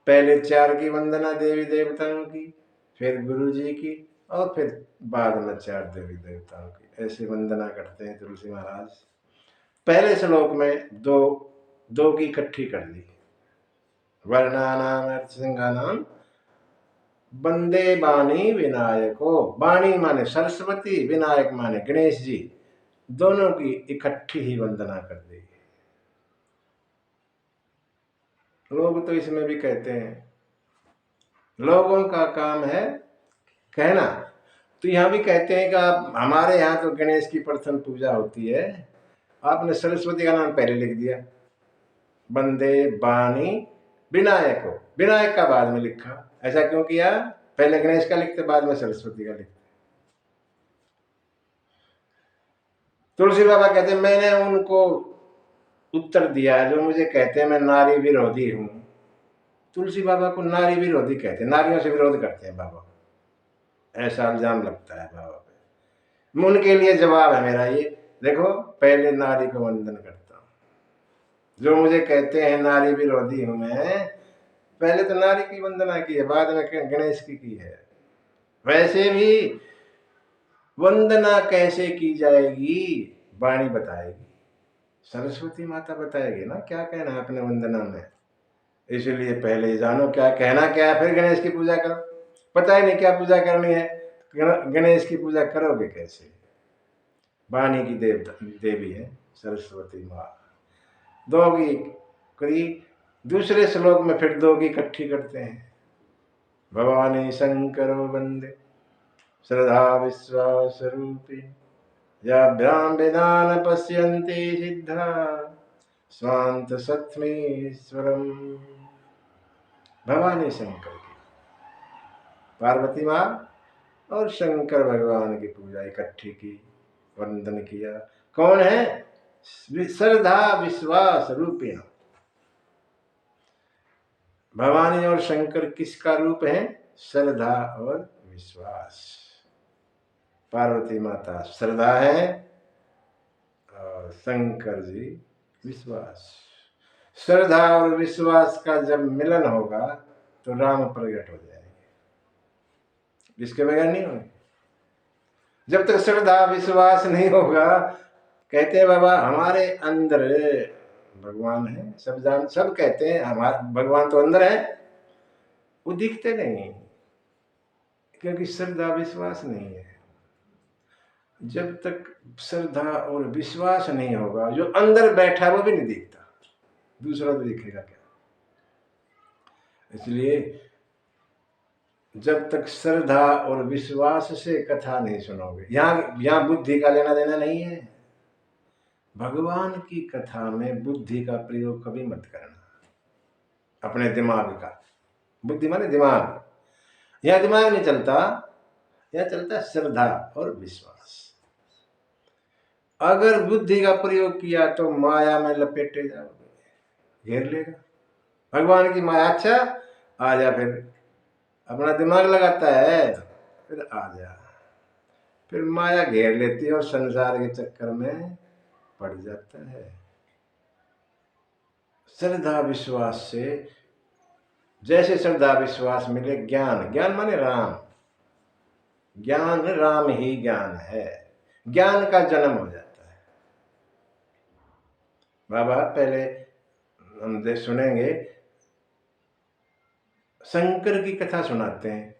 पहले 4 की वंदना देवी देवताओं की, फिर गुरुजी की, और फिर बाद में 4 देवी देवताओं की, ऐसे वंदना करते हैं तुलसी महाराज। पहले श्लोक में 2 की इकट्ठी कर दी, वर्णानाम अर्थ संघानाम वंदे वाणी विनायको, वाणी माने सरस्वती, विनायक माने गणेश जी, दोनों की इकट्ठी ही वंदना कर दी। लोग तो इसमें भी कहते हैं, लोगों का काम है कहना, तो यहाँ भी कहते हैं कि आप, हमारे यहाँ तो गणेश की प्रथम पूजा होती है, आपने सरस्वती का नाम पहले लिख दिया। वंदे वाणी विनायक हो, विनायक का बाद में लिखा, ऐसा क्यों किया? पहले गणेश का लिखते, बाद में सरस्वती का लिखते। तुलसी बाबा कहते हैं, मैंने उनको उत्तर दिया जो मुझे कहते हैं मैं नारी विरोधी हूं। तुलसी बाबा को नारी विरोधी कहते हैं, नारियों से विरोध करते हैं बाबा, ऐसा इल्जाम लगता है बाबा पे। उनके लिए जवाब है मेरा ये, देखो पहले नारी को वंदन करता हूं, जो मुझे कहते हैं नारी विरोधी हूं मैं, पहले तो नारी की वंदना की है, बाद में गणेश की है। वैसे भी वंदना कैसे की जाएगी वाणी बताएगी, सरस्वती माता बताएगी ना क्या कहना है अपने वंदना में। इसलिए पहले जानो क्या कहना क्या है, फिर गणेश की पूजा करो। पता ही नहीं क्या पूजा करनी है, गणेश की पूजा करोगे कैसे? वाणी की देवी है सरस्वती माँ। दो की करी, दूसरे श्लोक में फिर दो की इकट्ठी करते हैं। भवानी शंकर वंदे श्रद्धा विश्वास रूपी, याभ्याम विधान पश्यन्ति सिद्धा स्वांत सत्मेश्वरम। भवानी शंकर की, पार्वती माँ और शंकर भगवान की पूजा इकट्ठी की, वंदन किया। कौन है? श्रद्धा विश्वास रूपिण। भवानी और शंकर किसका रूप है? श्रद्धा और विश्वास। पार्वती माता श्रद्धा है और शंकर जी विश्वास। श्रद्धा और विश्वास का जब मिलन होगा तो राम प्रकट हो जाएंगे, इसके बगैर नहीं होंगे। जब तक श्रद्धा विश्वास नहीं होगा, कहते हैं बाबा हमारे अंदर भगवान है, सब कहते हैं हमारे भगवान तो अंदर है, वो दिखते नहीं क्योंकि श्रद्धा विश्वास नहीं है। जब तक श्रद्धा और विश्वास नहीं होगा, जो अंदर बैठा वो भी नहीं दिखता, दूसरा तो दिखेगा क्या? इसलिए जब तक श्रद्धा और विश्वास से कथा नहीं सुनोगे, यहाँ बुद्धि का लेना देना नहीं है। भगवान की कथा में बुद्धि का प्रयोग कभी मत करना, अपने दिमाग का। बुद्धि माने दिमाग, यहाँ दिमाग नहीं चलता, यहाँ चलता श्रद्धा और विश्वास। अगर बुद्धि का प्रयोग किया तो माया में लपेटे जाओगे, घेर लेगा। भगवान की माया, अच्छा आ जा, फिर अपना दिमाग लगाता है, फिर आ जा, फिर माया घेर लेती है और संसार के चक्कर में पड़ जाता है। श्रद्धा विश्वास से, जैसे श्रद्धा विश्वास मिले ज्ञान, ज्ञान माने राम, ज्ञान राम ही ज्ञान है, ज्ञान का जन्म हो जाता है। बाबा पहले हम सुनेंगे, शंकर की कथा सुनाते हैं।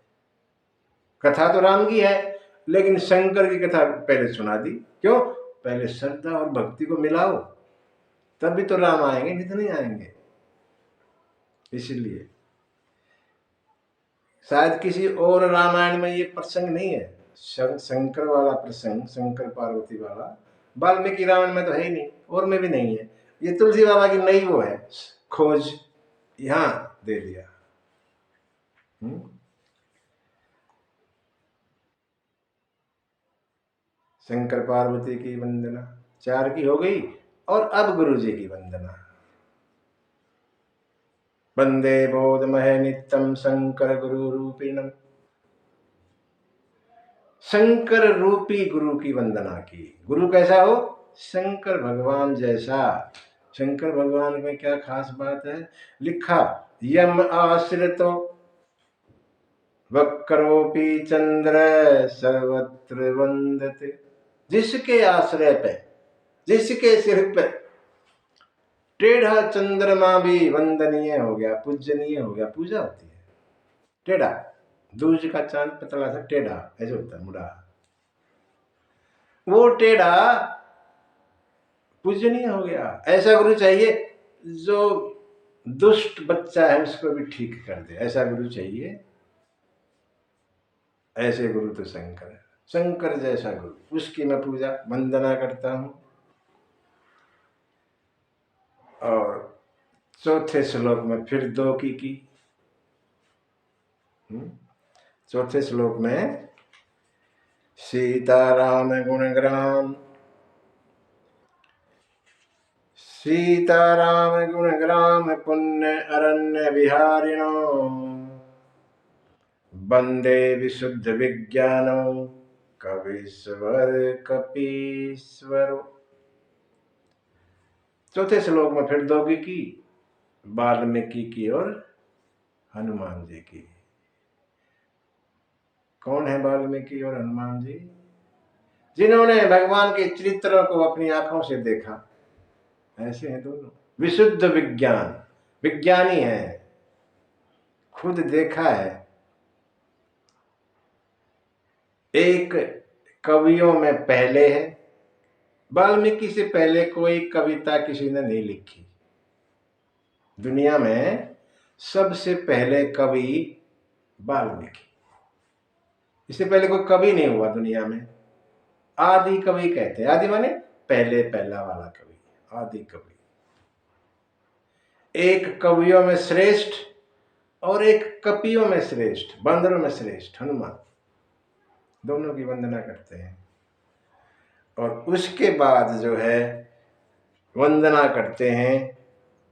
कथा तो राम की है, लेकिन शंकर की कथा पहले सुना दी। क्यों? पहले श्रद्धा और भक्ति को मिलाओ, तब भी तो राम आएंगे, नहीं तो नहीं आएंगे। इसलिए शायद किसी और रामायण में ये प्रसंग नहीं है, शंकर वाला प्रसंग, शंकर पार्वती वाला वाल्मीकि रामायण में तो है ही नहीं, और में भी नहीं है। ये तुलसी बाबा की नई वो है खोज, यहां दे दिया। शंकर पार्वती की वंदना 4 की हो गई, और अब गुरु जी की वंदना। वंदे बोधमहे नित्यम शंकर गुरु रूपिणम। शंकर रूपी गुरु की वंदना की। गुरु कैसा हो? शंकर भगवान जैसा। शंकर भगवान में क्या खास बात है? लिखा, यम आश्रितो वक्रोपी चंद्र सर्वत्र वंदते। जिसके आश्रय पे, जिसके सिर पे टेढ़ा चंद्रमा भी वंदनीय हो गया, पूजनीय हो गया, पूजा होती है। टेढ़ा दूज का चांद पतला सा टेढ़ा ऐसे होता है, मुड़ा। वो टेढ़ा पूजनीय हो गया। ऐसा गुरु चाहिए जो दुष्ट बच्चा है उसको भी ठीक कर दे, ऐसा गुरु चाहिए। ऐसे गुरु तो शंकर है, शंकर जैसा गुरु, उसकी मैं पूजा वंदना करता हूं। और चौथे श्लोक में फिर दो की। चौथे श्लोक में सीताराम गुणग्राम, सीताराम गुणग्राम पुण्य अरण्य विहारिणो वंदे विशुद्ध विज्ञानो कवीश्वर कपीश्वरो। चौथे श्लोक में फिर दो की, वाल्मीकि की और हनुमान जी की। कौन है वाल्मीकि और हनुमान जी? जिन्होंने भगवान के चरित्रों को अपनी आंखों से देखा, ऐसे हैं दोनों। विशुद्ध विज्ञान, विज्ञानी है, खुद देखा है। एक कवियों में पहले है, वाल्मीकि से पहले कोई कविता किसी ने नहीं लिखी। दुनिया में सबसे पहले कवि वाल्मीकि, इससे पहले कोई कवि नहीं हुआ दुनिया में। आदि कवि कहते हैं, आदि माने पहले, पहला वाला कवि, आदि कवि। एक कवियों में श्रेष्ठ और एक कपियों में श्रेष्ठ, बंदरों में श्रेष्ठ हनुमान, दोनों की वंदना करते हैं। और उसके बाद जो है वंदना करते हैं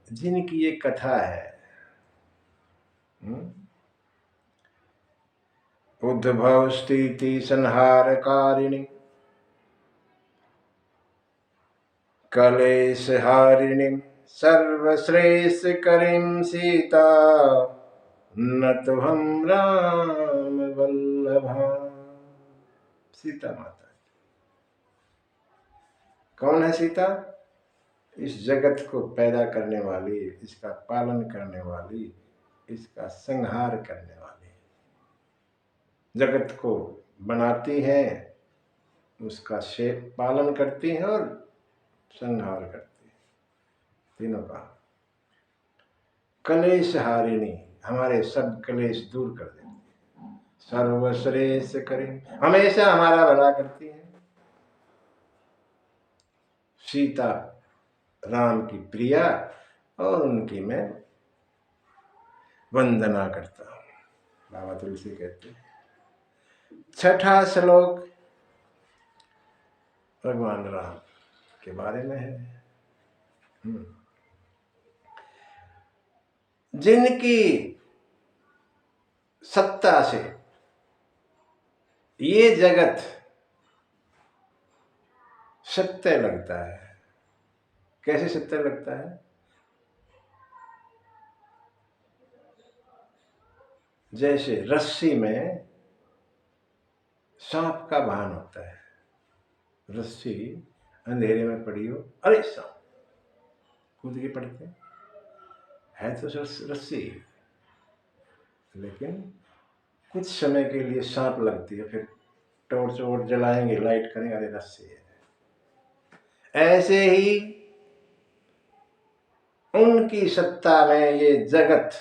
जिनकी ये कथा है, उद्भव स्थिति संहारकारिणी, कलेश हारिणी, सर्वश्रेष्ठ करीम सीता, न तो हम राम वल्लभा। सीता माता कौन है? सीता इस जगत को पैदा करने वाली, इसका पालन करने वाली, इसका संहार करने वाली। जगत को बनाती है, उसका पालन करती है और संहार करती है, तीनों का। कलेश हारिणी, हमारे सब कलेश दूर कर देती है। सर्वश्रेष्ठ करें, हमेशा हमारा भला करती है। सीता राम की प्रिया, और उनकी मैं वंदना करता हूं, बाबा तुलसी कहते हैं। छठा श्लोक भगवान राम के बारे में है। जिनकी सत्ता से ये जगत सत्य लगता है। कैसे सत्य लगता है? जैसे रस्सी में सांप का भान होता है। रस्सी अंधेरे में पड़ी हो, अरे सांप, कूद के पड़ते है तो रस्सी, लेकिन कुछ समय के लिए सांप लगती है, फिर टॉर्च वोर्च जलाएंगे, लाइट करेंगे, अरे रस्सी है। ऐसे ही उनकी सत्ता में ये जगत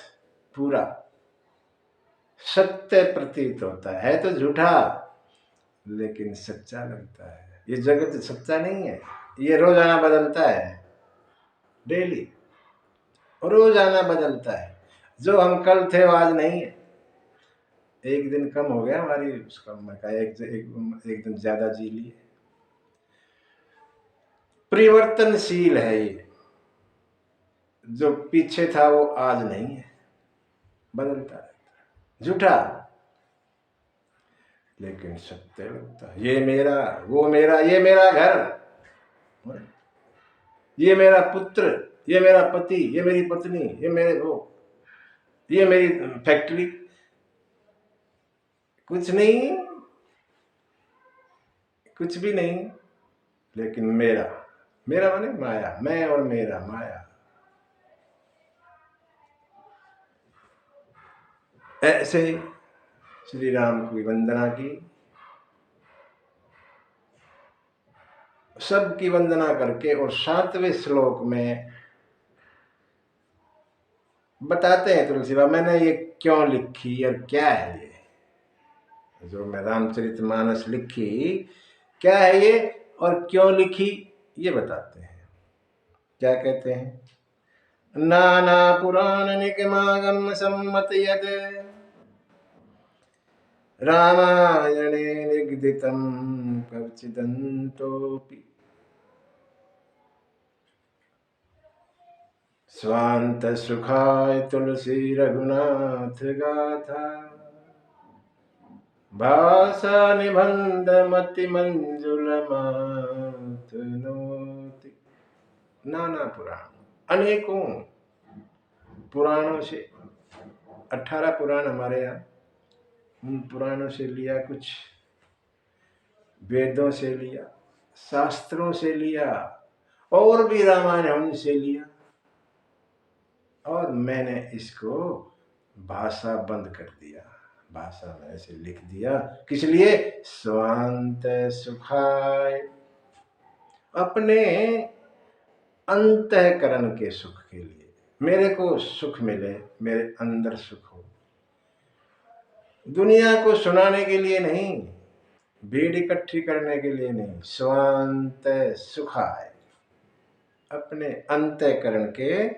पूरा सत्य प्रतीत होता है तो झूठा, लेकिन सच्चा लगता है। ये जगत सच्चा नहीं है, ये रोजाना बदलता है, डेली रोजाना बदलता है। जो हम कल थे वो आज नहीं है। एक दिन कम हो गया हमारी, उसका मैं कहा एक दिन ज्यादा जी लिए। परिवर्तनशील है ये, जो पीछे था वो आज नहीं है, बदलता है, झूठा लेकिन सत्य लगता है। ये मेरा, वो मेरा, ये मेरा घर, ये मेरा पुत्र, ये मेरा पति, ये मेरी पत्नी, ये मेरे वो, ये मेरी फैक्ट्री, कुछ नहीं, कुछ भी नहीं, लेकिन मेरा। मेरा माने माया, मैं और मेरा, माया। ऐसे श्री राम की वंदना की, सबकी वंदना करके, और 7वें श्लोक में बताते हैं तुलसी बाबा मैंने ये क्यों लिखी और क्या है ये जो मैं रामचरितमानस लिखी, क्या है ये और क्यों लिखी, ये बताते हैं। क्या कहते हैं? नाना पुराण निगमागम सम्मत यद रामायणे निगदितं कवचिदन्तोऽपि स्वांत सुखाय तुलसी रघुनाथ गाथा भाषा निबंध मति मंजुल मातनोति। नाना पुराण, अनेकों पुराणों से, 18 पुराण हमारे यहाँ, उन पुराणों से लिया, कुछ वेदों से लिया, शास्त्रों से लिया, और भी रामायण उनसे लिया, और मैंने इसको भाषा बंद कर दिया, भाषा में ऐसे लिख दिया। किस लिए? स्वांत सुखाय, अपने अंतःकरण के सुख के लिए, मेरे को सुख मिले, मेरे अंदर सुख हो, दुनिया को सुनाने के लिए नहीं, भीड़ इकट्ठी करने के लिए नहीं। स्वांत सुखाय, अपने अंतःकरण के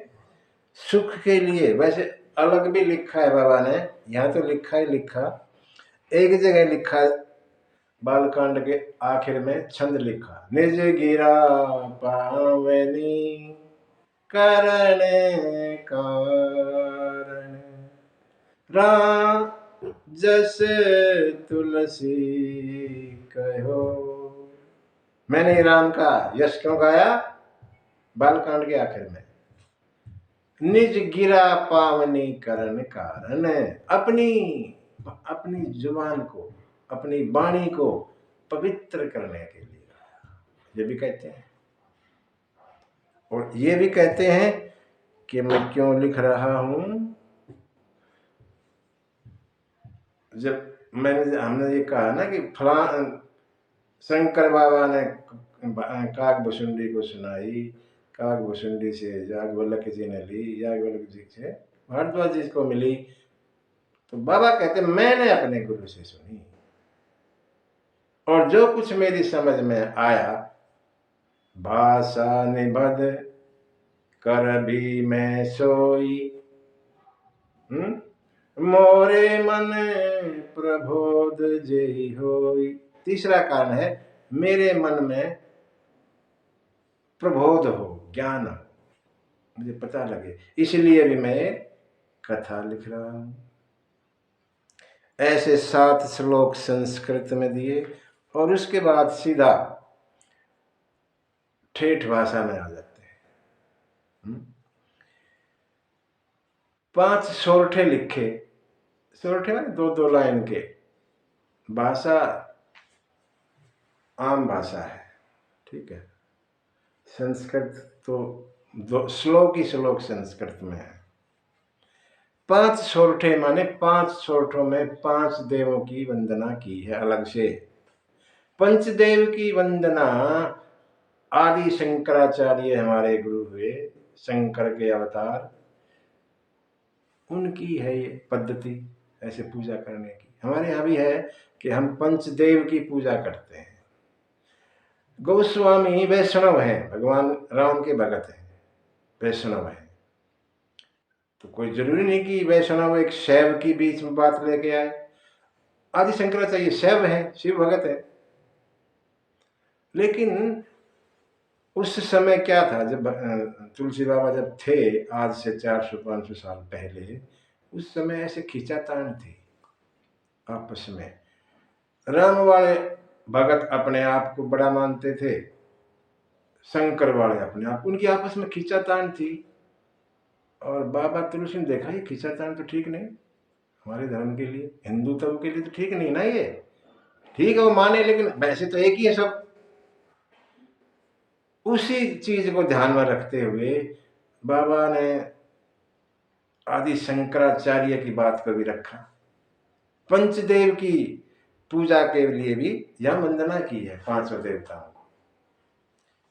सुख के लिए। वैसे अलग भी लिखा है बाबा ने, यहाँ तो लिखा ही लिखा, एक जगह लिखा है बालकांड के आखिर में छंद लिखा, निज गिरा पावनी करण कारण राम जस तुलसी कहो। मैंने राम का यश क्यों गाया? बालकांड के आखिर में, निज गिरा पावनी करण कारण, अपनी जुबान को, अपनी वाणी को पवित्र करने के लिए, ये भी कहते हैं। और ये भी कहते हैं कि मैं क्यों लिख रहा हूं। जब हमने ये कहा ना कि फलां शंकर बाबा ने काक भुसुंडी को सुनाई, काक भुसुंडी से याज्ञवल्क्य जी ने ली, याज्ञवल्क्य जी से भारद्वाज जी को मिली, तो बाबा कहते मैंने अपने गुरु से सुनी, और जो कुछ मेरी समझ में आया, भाषा निबद्ध कर भी मैं सोई, मोरे मन प्रबोध जेहि होई। तीसरा कारण है, मेरे मन में प्रबोध हो, ज्ञान हो, मुझे पता लगे, इसलिए भी मैं कथा लिख रहा हूं। ऐसे 7 श्लोक संस्कृत में दिए, और उसके बाद सीधा ठेठ भाषा में आ जाते हैं। 5 सोरठे लिखे, सोरठे में 2-2 लाइन के, भाषा आम भाषा है, ठीक है। संस्कृत तो श्लोक ही श्लोक संस्कृत में है। 5 सोरठे माने 5 सोरठों में 5 देवों की वंदना की है अलग से। पंचदेव की वंदना आदि शंकराचार्य हमारे गुरु हुए, शंकर के अवतार, उनकी है ये पद्धति ऐसे पूजा करने की। हमारे यहाँ भी है कि हम पंचदेव की पूजा करते हैं। गोस्वामी वैष्णव हैं, भगवान राम के भगत हैं, वैष्णव हैं, तो कोई जरूरी नहीं कि वैष्णव एक शैव की बीच में बात लेके आए। आदि शंकराचार्य शैव है, शिव भगत है, लेकिन उस समय क्या था, जब तुलसी बाबा जब थे, आज से 400-500 साल पहले, उस समय ऐसे खींचातान थी आपस में। राम वाले भगत अपने आप को बड़ा मानते थे, शंकर वाले अपने आप, उनकी आपस में खींचातान थी। और बाबा तुलसी ने देखा ये खींचातान तो ठीक नहीं, हमारे धर्म के लिए, हिंदुत्व के लिए तो ठीक नहीं ना ये। ठीक है वो माने, लेकिन वैसे तो एक ही है सब। उसी चीज को ध्यान में रखते हुए बाबा ने आदि शंकराचार्य की बात को भी रखा, पंचदेव की पूजा के लिए भी यह वंदना की है, पांचों देवताओं को।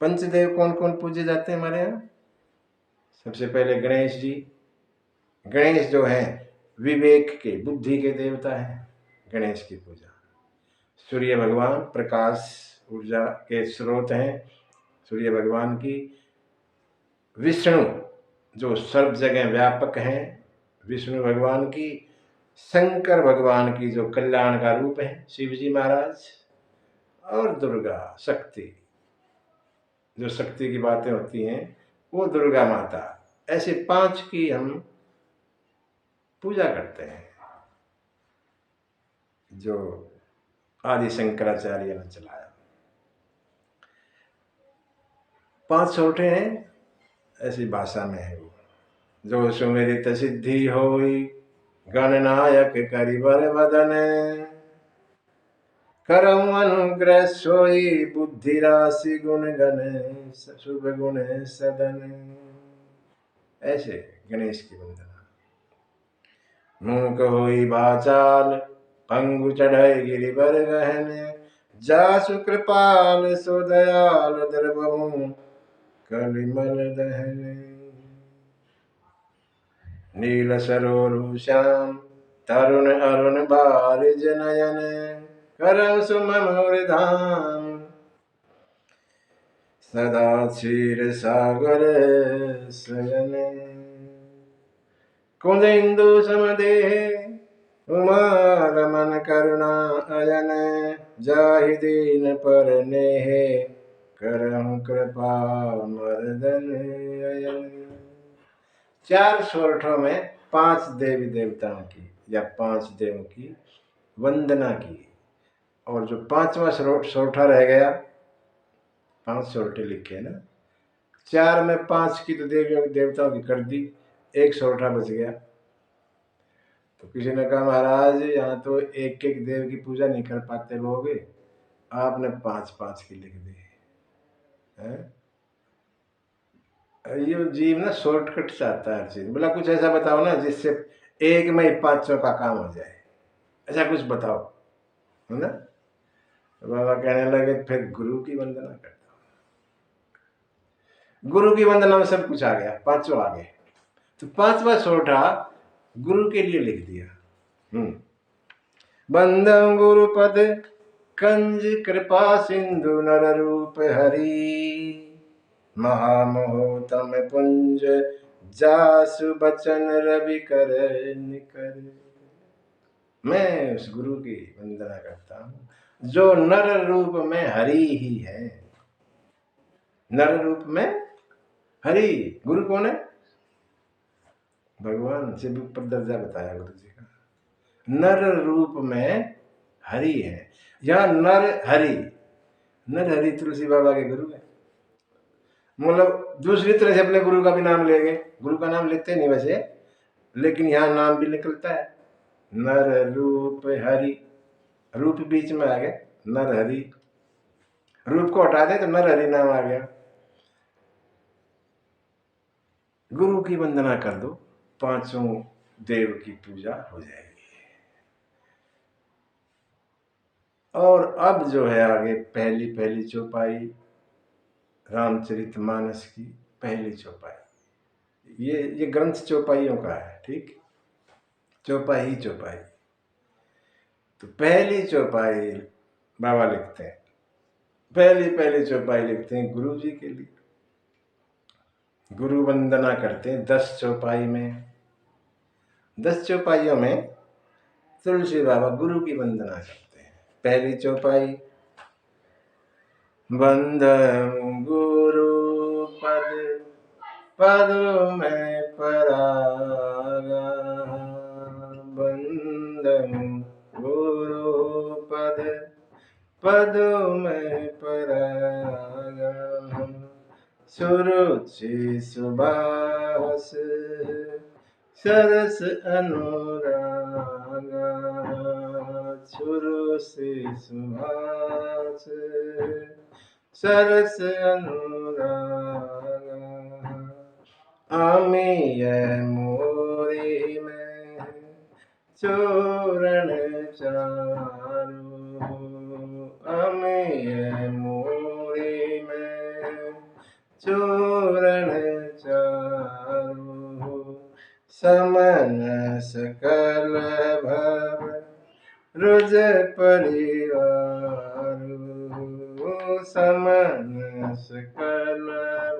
पंचदेव कौन कौन पूजे जाते हैं हमारे यहाँ? सबसे पहले गणेश जी। गणेश जो है विवेक के, बुद्धि के देवता हैं, गणेश की पूजा। सूर्य भगवान प्रकाश ऊर्जा के स्रोत हैं, सूर्य भगवान की। विष्णु जो सर्व जगह व्यापक हैं, विष्णु भगवान की। शंकर भगवान की जो कल्याण का रूप है, शिव जी महाराज। और दुर्गा शक्ति, जो शक्ति की बातें होती हैं वो दुर्गा माता। ऐसे 5 की हम पूजा करते हैं, जो आदि शंकराचार्य ने चलाया। 5 सोठे हैं, ऐसी भाषा में है वो। जो सुमिरित सिद्धि होई, गणनायक करिवर वदन। करम अनुग्रह सोई, बुद्धि राशि गुण गण, शुभ गुण सदन। ऐसे गणेश की वंदना। मूक होई बाचाल, पंगु चढ़ाई गिरिवर गहन। जासु कृपाल सो दयाल, द्रवहु कलिमल दहन। नील सरोरु श्याम, तरुण अरुण बारिज नयन। करम सुमधुर धाम, सदा क्षीर सागर शयन। कुंद इंदु समदेह, उमा रमन करुणा अयन। जाहि दीन पर नेह, करहु कृपा मर्दन अयन। 4 सोरठों में 5 देवी देवताओं की या 5 देवों की वंदना की। और जो 5वां सोरठा रह गया, 5 सोरठे लिखे ना, 4 में 5 की तो देवियों देवताओं की कर दी, 1 सोरठा बच गया। तो किसी ने कहा महाराज यहाँ तो एक एक देव की पूजा नहीं कर पाते लोग, आपने 5-5 की लिख दी है। ये जीव ना शॉर्टकट चाहता है हर चीज। बोला कुछ ऐसा बताओ ना जिससे एक में ही 500 का काम हो जाए, ऐसा कुछ बताओ, है ना। तो बाबा कहने लगे फिर गुरु की वंदना करता हूं। गुरु की वंदना में सब कुछ आ गया, 5 आ गए। तो 5वां सोठा गुरु के लिए लिख दिया। बंदम गुरुपद कंज कृपा सिंधु, नर रूप हरि। महामहोतम पुंज, जासु बचन रवि कर निकर। मैं उस गुरु की वंदना करता हूं जो नर रूप में हरि ही है। नर रूप में हरि। गुरु कौन है? भगवान से भी ऊपर दर्जा बताया गुरु जी का। नर रूप में हरि है। यह नर हरि, नर हरि तुलसी बाबा के गुरु है। मतलब दूसरी तरह से अपने गुरु का भी नाम लेंगे, गुरु का नाम लेते नहीं वैसे, लेकिन यहाँ नाम भी निकलता है। नर रूप हरि, रूप बीच में आ गया, नर हरि। रूप को हटा दे तो नर हरि नाम आ गया। गुरु की वंदना कर दो, 5 देव की पूजा हो जाएगी। और अब जो है आगे पहली चौपाई, रामचरितमानस की पहली चौपाई। ये ग्रंथ चौपाइयों का है, ठीक। चौपाई चौपाई। तो पहली चौपाई बाबा लिखते हैं, पहली चौपाई लिखते हैं गुरु जी के लिए। गुरु वंदना करते हैं 10 चौपाई में। 10 चौपाइयों में तुलसी बाबा गुरु की वंदना करते हैं। पहली चौपाई, बंदम गुरु पद, पद में परागा। बंदम गुरु पद, पद में परागा। सुरुचि सुबास, सरस अनुरागा। सुरुचि सुबास, सरस अनुरागा। अमीय मोरी में, चूरण चारू अमिय मूरी में चूरण चारू समन सकल भव रुज परिवार समन सकल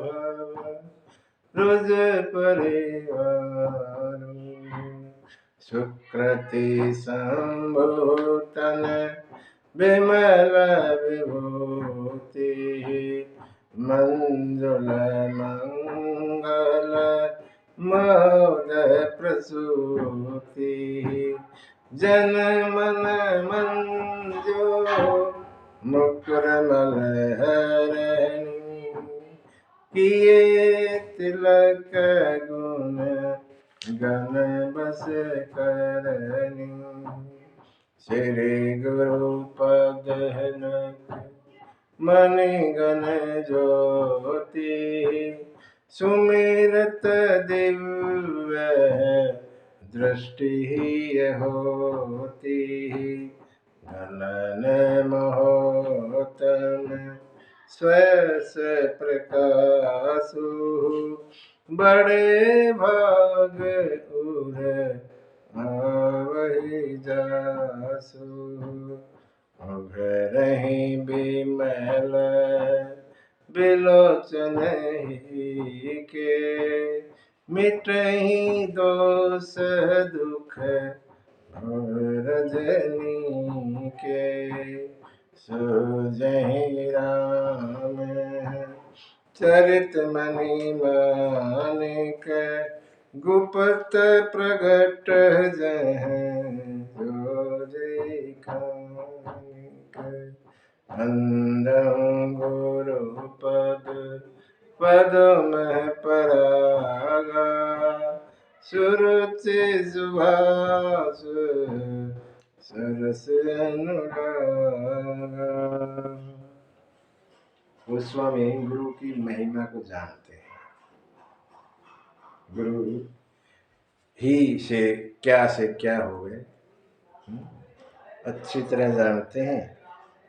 भव रुज परिवार सुकृति संभूतन विमल विभूति मंजुल मंगल मोद प्रसूति जन मन मंजो मुकुर मलहरणी किए तिलक गुण गण बस करनी श्री गुरु पद मणि गण ज्योति सुमिरत दिव्य दृष्टि होती गलन महोतम स्वस प्रकाशु बड़े भाग उर आवहि जासु उघरहि बिमल बिलोचन के मिटहि दोष दुख रजनी के सुजहि राम चरित मणि मानिक गुप्त प्रगट जह जो जय खानिक अंधं गुरु पद में परागा सुरुचि सुभाष सरस अनुरागा। गोस्वामी गुरु की महिमा को जानते हैं, गुरु ही से क्या हो गए अच्छी तरह जानते हैं,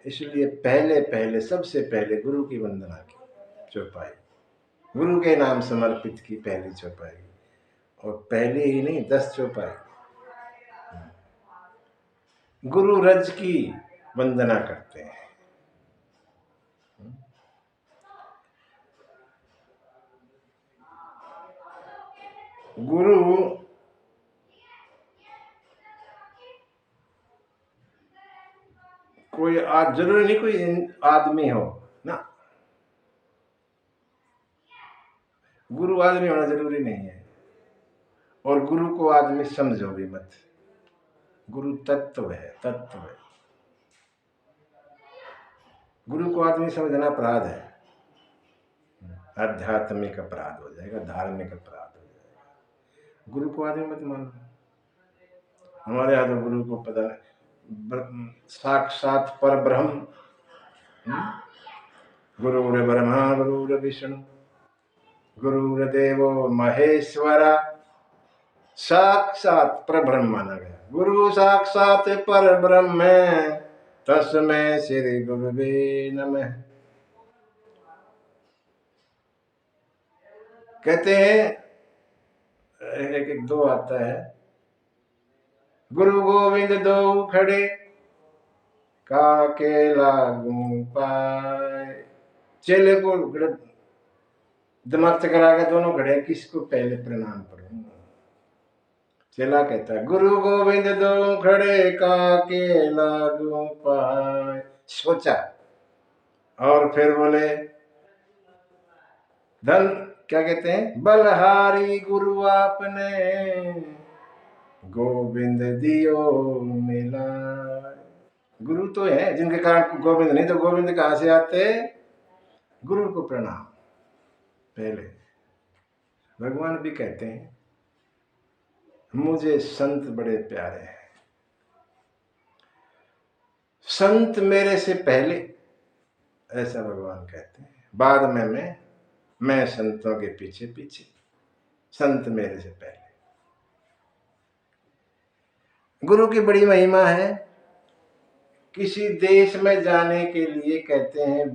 इसलिए पहले सबसे पहले गुरु की वंदना की चौपाई, गुरु के नाम समर्पित की पहली चौपाई, और पहले ही नहीं 10 चौपाई गुरु रज की वंदना करते हैं। गुरु कोई जरूरी नहीं कोई आदमी हो ना, गुरु आदमी होना जरूरी नहीं है, और गुरु को आदमी समझो भी मत, गुरु तत्व है। गुरु को आदमी समझना अपराध है, आध्यात्मिक अपराध हो जाएगा, धार्मिक अपराध हो जाएगा। गुरु को आदमी मत मानो। हमारे यहाँ तो गुरु को पता साक्षात पर ब्रह्म, गुरुर ब्रह्मा गुरुर विष्णु गुरुर्देवो महेश्वरा, साक्षात पर ब्रह्म माना गया। गुरु साक्षात पर ब्रह्म है, तस्मै श्री गुरुवे नमः। कहते हैं एक दो आता है, गुरु गोविंद दो खड़े काके लागू पाए। चेले को दिमाग चक्कर आ गया, दोनों खड़े किसको पहले प्रणाम करूं। चेला कहता है गुरु गोविंद दो खड़े काके लागू पाए। सोचा और फिर बोले धन क्या कहते हैं, बलहारी गुरु आपने गोविंद दियो मिला। गुरु तो है जिनके कारण गोविंद, नहीं तो गोविंद कहां से आते। गुरु को प्रणाम पहले। भगवान भी कहते हैं मुझे संत बड़े प्यारे हैं, संत मेरे से पहले, ऐसा भगवान कहते हैं। बाद में मैं संतों के पीछे पीछे, संत मेरे से पहले। गुरु की बड़ी महिमा है। किसी देश में जाने के लिए कहते हैं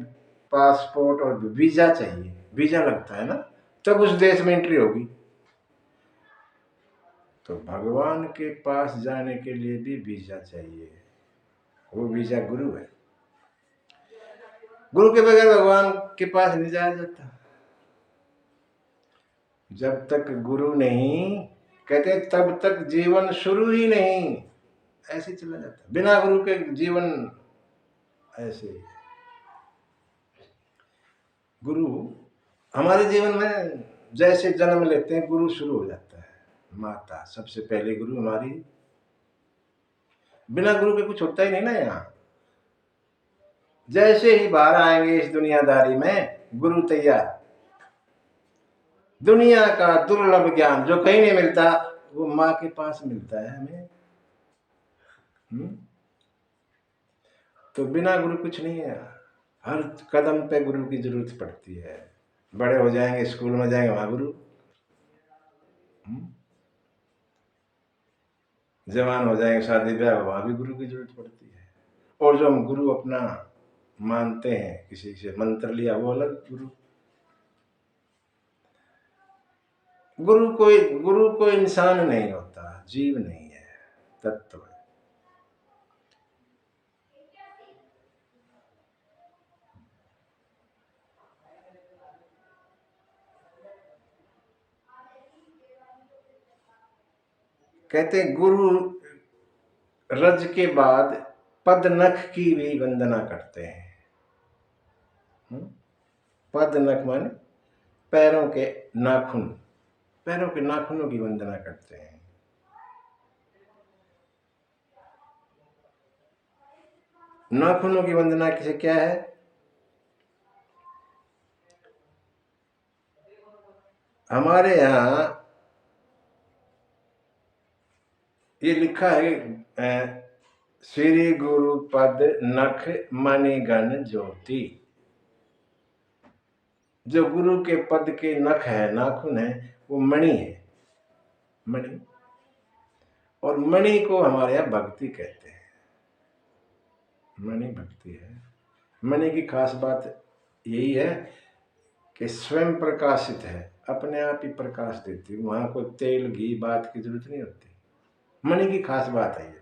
पासपोर्ट और वीजा चाहिए, वीजा लगता है ना, तब उस देश में एंट्री होगी। तो भगवान के पास जाने के लिए भी वीजा चाहिए, वो वीजा गुरु है। गुरु के बगैर भगवान के पास नहीं जाया जाता। जब तक गुरु नहीं, कहते तब तक जीवन शुरू ही नहीं, ऐसे चला जाता। बिना गुरु के जीवन ऐसे। गुरु हमारे जीवन में जैसे जन्म लेते हैं गुरु शुरू हो जाता है। माता सबसे पहले गुरु हमारी, बिना गुरु के कुछ होता ही नहीं ना। यहाँ जैसे ही बाहर आएंगे इस दुनियादारी में, गुरु तैयार। दुनिया का दुर्लभ ज्ञान जो कहीं नहीं मिलता, वो माँ के पास मिलता है हमें। तो बिना गुरु कुछ नहीं है। हर कदम पे गुरु की जरूरत पड़ती है। बड़े हो जाएंगे, स्कूल में जाएंगे, वहां गुरु। जवान हो जाएंगे, शादी ब्याह, वहां भी गुरु की जरूरत पड़ती है। और जो हम गुरु अपना मानते हैं, किसी से मंत्र लिया, वो अलग गुरु। गुरु कोई इंसान नहीं होता, जीव नहीं है, तत्व है। कहते गुरु रज के बाद पद नख की भी वंदना करते हैं। पद नख माने पैरों के नाखून, पैरों के नाखूनों की वंदना करते हैं। नाखूनों की वंदना किसे क्या है? हमारे यहाँ ये लिखा है, श्री गुरु पद नख मणिगण ज्योति। जो गुरु के पद के नख है, नाखून है, वो मणि है, मणि। और मणि को हमारे यहाँ भक्ति कहते हैं। मणि भक्ति है। मणि की खास बात यही है कि स्वयं प्रकाशित है, अपने आप ही प्रकाश देती है। वहां कोई तेल घी बात की जरूरत नहीं होती। मणि की खास बात है ये,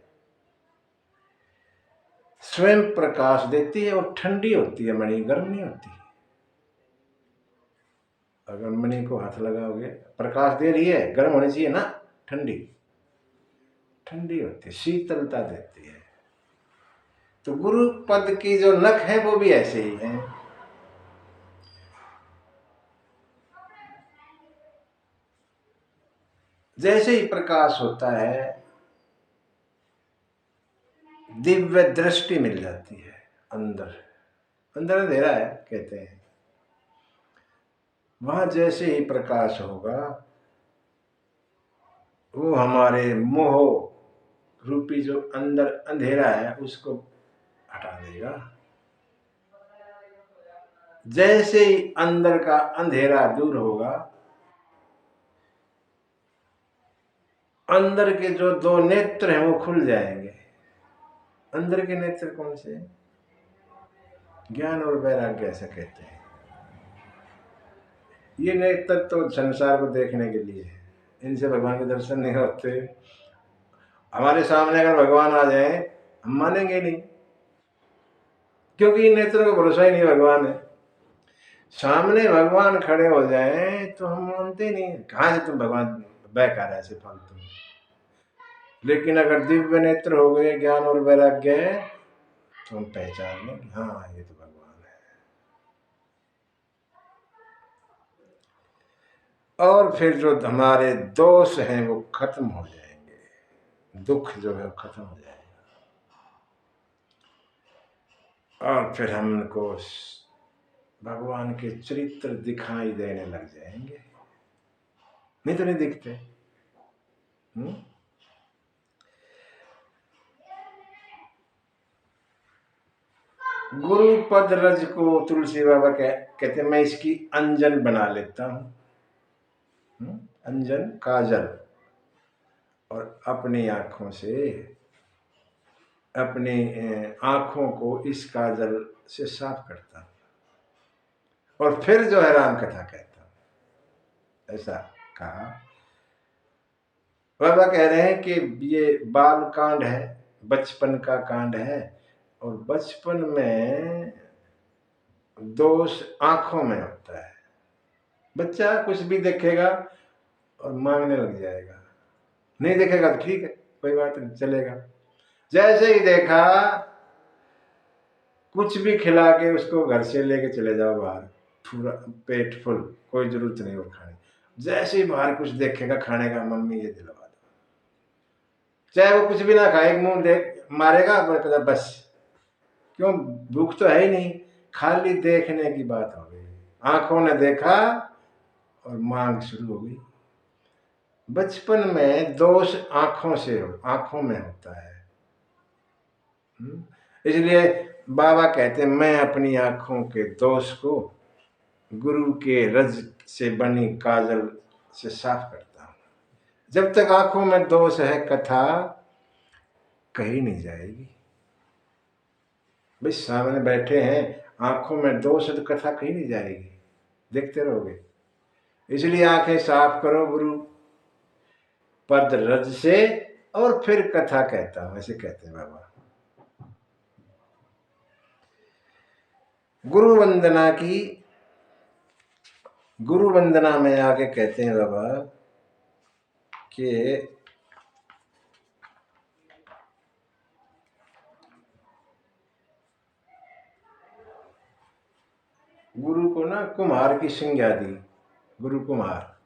स्वयं प्रकाश देती है और ठंडी होती है। मणि गर्म नहीं होती। अगर मणि को हाथ लगाओगे, प्रकाश दे रही है, गर्म होनी चाहिए ना, ठंडी ठंडी होती है, शीतलता देती है। तो गुरु पद की जो नख है वो भी ऐसे ही है। जैसे ही प्रकाश होता है, दिव्य दृष्टि मिल जाती है। अंदर अंदर अंधेरा है कहते हैं, वहां जैसे ही प्रकाश होगा, वो हमारे मोह रूपी जो अंदर अंधेरा है उसको हटा देगा। जैसे ही अंदर का अंधेरा दूर होगा, अंदर के जो दो नेत्र हैं वो खुल जाएंगे। अंदर के नेत्र कौन से? ज्ञान और वैराग्य ऐसा कहते हैं। ये नेत्र तो संसार को देखने के लिए है, इनसे भगवान के दर्शन नहीं होते। हमारे सामने अगर भगवान आ जाए, हम मानेंगे नहीं, क्योंकि इन नेत्रों का भरोसा ही नहीं भगवान है। सामने भगवान खड़े हो जाए तो हम मानते नहीं, कहां से तुम भगवान बेकार ऐसे फालतू। लेकिन अगर दिव्य नेत्र हो गए, ज्ञान और वैराग्य है, तो हम पहचान लेंगे, हाँ ये तो भगवान है। और फिर जो हमारे दोष हैं वो खत्म हो जाएंगे, दुख जो है वो खत्म हो जाएगा। और फिर हमको भगवान के चरित्र दिखाई देने लग जाएंगे, नहीं तो नहीं दिखते। गुरु पद रज को तुलसी बाबा कहते मैं इसकी अंजन बना लेता हूं, अंजन काजल, और अपनी आंखों से अपनी आंखों को इस काजल से साफ करता हूं और फिर जो है राम कथा कहता हूं। ऐसा कहा। बाबा कह रहे हैं कि ये बाल कांड है, बचपन का कांड है, और बचपन में दोष आंखों में होता है। बच्चा कुछ भी देखेगा और मांगने लग जाएगा, नहीं देखेगा तो ठीक है, कोई बात नहीं, चलेगा। जैसे ही देखा, कुछ भी खिला के उसको घर से लेके चले जाओ बाहर, पूरा पेट फुल, कोई जरूरत नहीं वो खाने। जैसे ही बाहर कुछ देखेगा खाने का, मम्मी ये दिलवा दो, चाहे वो कुछ भी ना खाए, एक मुंह देख मारेगा, बस। क्यों? भूख तो है ही नहीं, खाली देखने की बात हो गई। आंखों ने देखा और मांग शुरू हो गई। बचपन में दोष आंखों से आंखों में होता है। इसलिए बाबा कहते हैं, मैं अपनी आंखों के दोष को गुरु के रज से बनी काजल से साफ करता हूं। जब तक आंखों में दोष है, कथा कहीं नहीं जाएगी। भाई सामने बैठे हैं, आंखों में दोष है तो कथा कहीं नहीं जाएगी, देखते रहोगे। इसलिए आंखें साफ करो गुरु पद रज से, और फिर कथा कहता हूं, ऐसे कहते हैं बाबा। गुरु वंदना की, गुरु वंदना में आके कहते हैं बाबा कि गुरु को ना कुम्हार की संज्ञा दी। गुरु कुम्हार,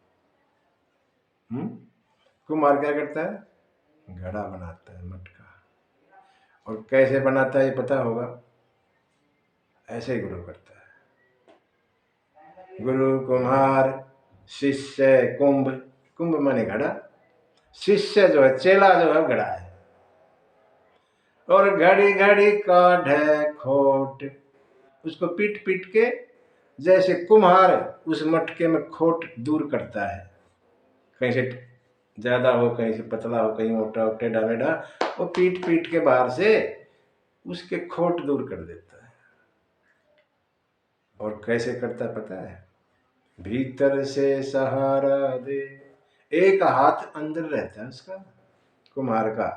कुम्हार क्या करता है? घड़ा बनाता है, मटका। और कैसे बनाता है ये पता होगा? ऐसे ही गुरु करता है। गुरु कुम्हार, शिष्य कुंभ। कुंभ माने घड़ा, शिष्य जो है, चेला जो है, घड़ा है। और घड़ी घड़ी काढ़े खोट, उसको पीट पीट के, जैसे कुम्हार उस मटके में खोट दूर करता है, कहीं से ज्यादा हो, कहीं से पतला हो, कहीं मोटा हो, टेढ़ा मेढ़ा, वो पीट पीट के बाहर से उसके खोट दूर कर देता है। और कैसे करता पता है? भीतर से सहारा दे, एक हाथ अंदर रहता है उसका, कुम्हार का।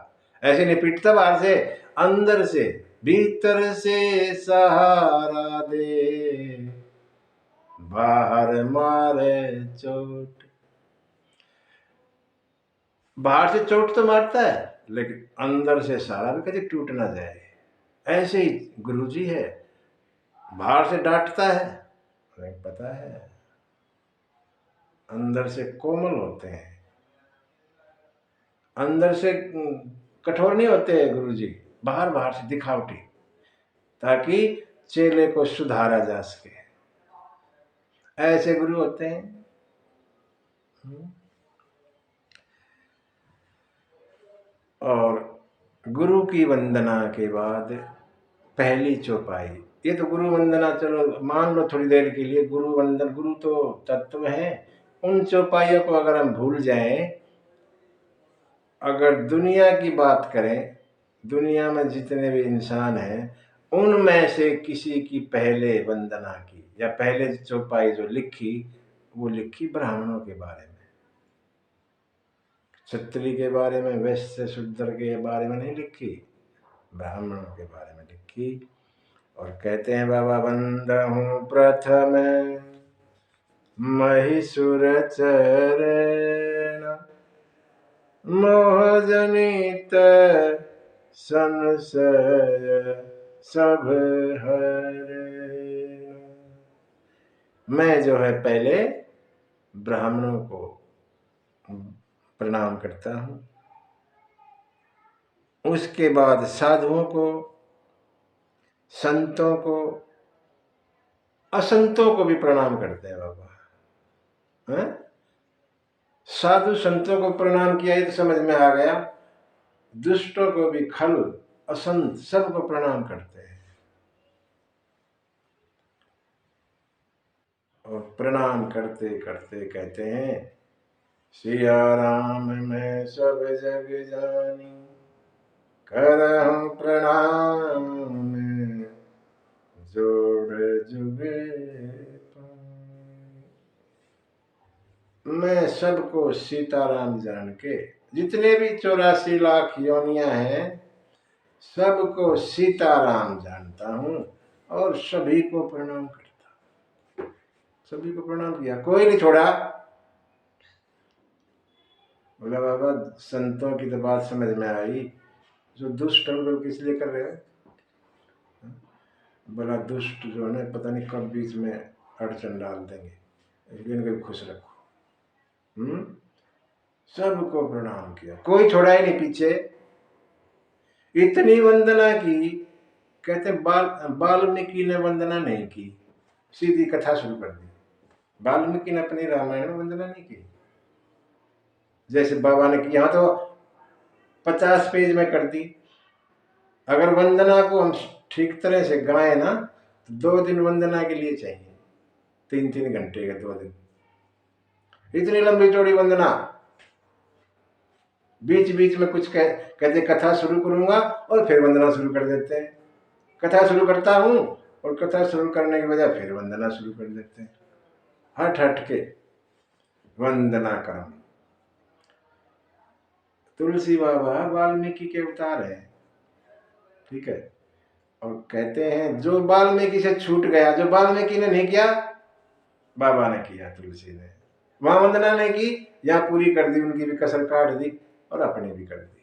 ऐसे नहीं पीटता बाहर से, अंदर से, भीतर से सहारा दे, बाहर मारे चोट। बाहर से चोट तो मारता है, लेकिन अंदर से सहारा भी कभी टूट ना जाए। ऐसे ही गुरुजी है, बाहर से डांटता है, लेकिन पता है अंदर से कोमल होते हैं, अंदर से कठोर नहीं होते हैं गुरुजी, बाहर बाहर से दिखावटी, ताकि चेले को सुधारा जा सके। ऐसे गुरु होते हैं। और गुरु की वंदना के बाद पहली चौपाई, ये तो गुरु वंदना, चलो मान लो थोड़ी देर के लिए, गुरु वंदन, गुरु तो तत्व है। उन चौपाइयों को अगर हम भूल जाएं, अगर दुनिया की बात करें, दुनिया में जितने भी इंसान हैं, उनमें से किसी की पहले वंदना की या पहले चौपाई जो लिखी, वो लिखी ब्राह्मणों के बारे में, क्षत्रिय के बारे में, वैश्य शूद्र के बारे में नहीं लिखी, ब्राह्मणों के बारे में लिखी। और कहते हैं बाबा, वंदहूं प्रथम महिषुर चरण, मोहजनित संशय सब हरे। मैं जो है पहले ब्राह्मणों को प्रणाम करता हूं, उसके बाद साधुओं को, संतों को, असंतों को भी प्रणाम करते हैं बाबा। है? साधु संतों को प्रणाम किया, ये तो समझ में आ गया। दुष्टों को भी, खल असंत सबको प्रणाम करते हैं। और प्रणाम करते करते कहते हैं, सिया राम मैं सब जग जानी, करहूं प्रणाम जोड़ जुगे मैं सबको सीताराम जान के, जितने भी 84 लाख योनियां हैं सबको सीताराम जानता हूं और सभी को प्रणाम करता, सभी को प्रणाम किया, कोई नहीं छोड़ा। बोला बाबा संतों की तो बात समझ में आई, जो दुष्ट हम लोग किस लिए कर रहे हैं? बोला दुष्ट जो है पता नहीं कब बीच में अड़चन डाल देंगे, इसलिए इनको खुश रखो। सबको प्रणाम किया, कोई छोड़ा ही नहीं पीछे। इतनी वंदना की, कहते वाल्मीकि ने वंदना नहीं की, सीधी कथा शुरू कर दी। वाल्मीकि ने अपनी रामायण में वंदना नहीं की, जैसे बाबा ने की, यहाँ तो 50 पेज में कर दी। अगर वंदना को हम ठीक तरह से गाएं ना तो 2 दिन वंदना के लिए चाहिए, 3-3 घंटे का 2 दिन, इतनी लंबी चौड़ी वंदना। बीच बीच में कुछ कहते कथा शुरू करूंगा और फिर वंदना शुरू कर देते हैं, कथा शुरू करता हूं और कथा शुरू करने के बजाय फिर वंदना शुरू कर देते हैं, हट हट के वंदना क्रम। तुलसी बाबा वाल्मीकि के अवतार है, ठीक है, और कहते हैं जो वाल्मीकि से छूट गया, जो वाल्मीकि ने नहीं किया बाबा ने किया, तुलसी ने वहां वंदना नहीं की, यहां पूरी कर दी, उनकी भी कसर काट दी और अपनी भी कर दी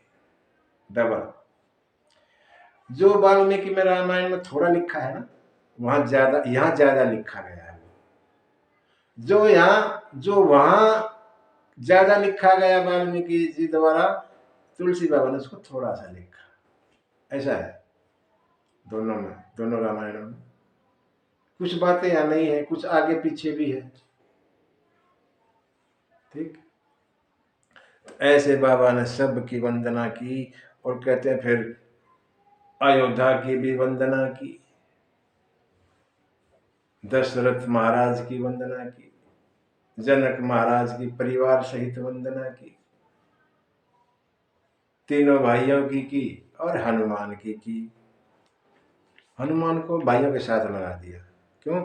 डबल। जो वाल्मीकि में रामायण में थोड़ा लिखा है ना, वहां ज्यादा, यहां ज्यादा लिखा गया है। जो वहां ज्यादा लिखा गया वाल्मीकि जी द्वारा, तुलसी बाबा ने उसको थोड़ा सा लिखा, ऐसा है दोनों में, दोनों रामायणों में कुछ बातें या नहीं है, कुछ आगे पीछे भी है, ठीक। ऐसे बाबा ने सबकी वंदना की और कहते हैं फिर अयोध्या की भी वंदना की, दशरथ महाराज की वंदना की, जनक महाराज की परिवार सहित वंदना की, तीनों भाइयों की और हनुमान की। हनुमान को भाइयों के साथ लगा दिया, क्यों?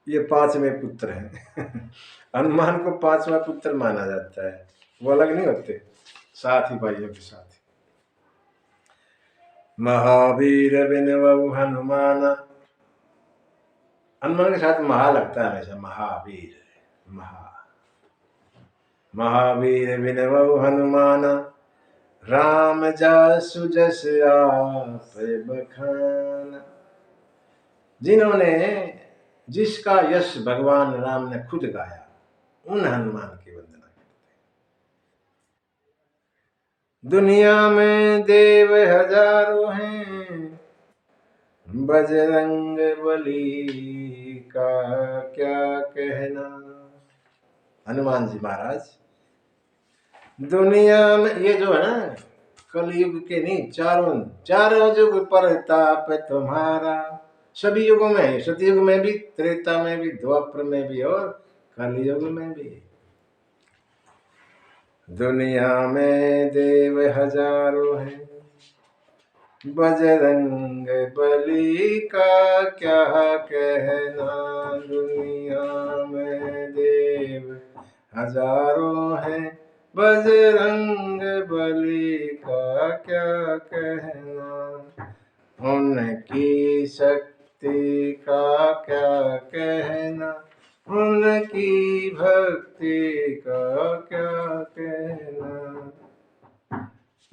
ये 5वें पुत्र हैं हनुमान को 5वां पुत्र माना जाता है, वो अलग नहीं होते, साथ ही भाइयों के साथ। महावीर बिनवउ हनुमान, हनुमान के साथ महा लगता है हमेशा, महावीर, महावीर बिनवउ हनुमान, राम जासु जस आप बखान। जिन्होंने, जिसका यश भगवान राम ने खुद गाया, उन हनुमान की वंदना करते हैं। दुनिया में देव हजारों हैं, बजरंग बली का क्या कहना। हनुमान जी महाराज दुनिया में, ये जो है ना कलयुग के नहीं, चारों युग प्रताप तुम्हारा, सभी युगों में, सतयुग में भी, त्रेता में भी, द्वापर में भी और कलयुग में भी। दुनिया में देव हजारों हैं, बजरंग बली का क्या कहना। दुनिया में देव हजारों हैं, बजरंग बली का क्या कहना। उनकी शक्ति का क्या कहना, उनकी भक्ति का क्या कहना।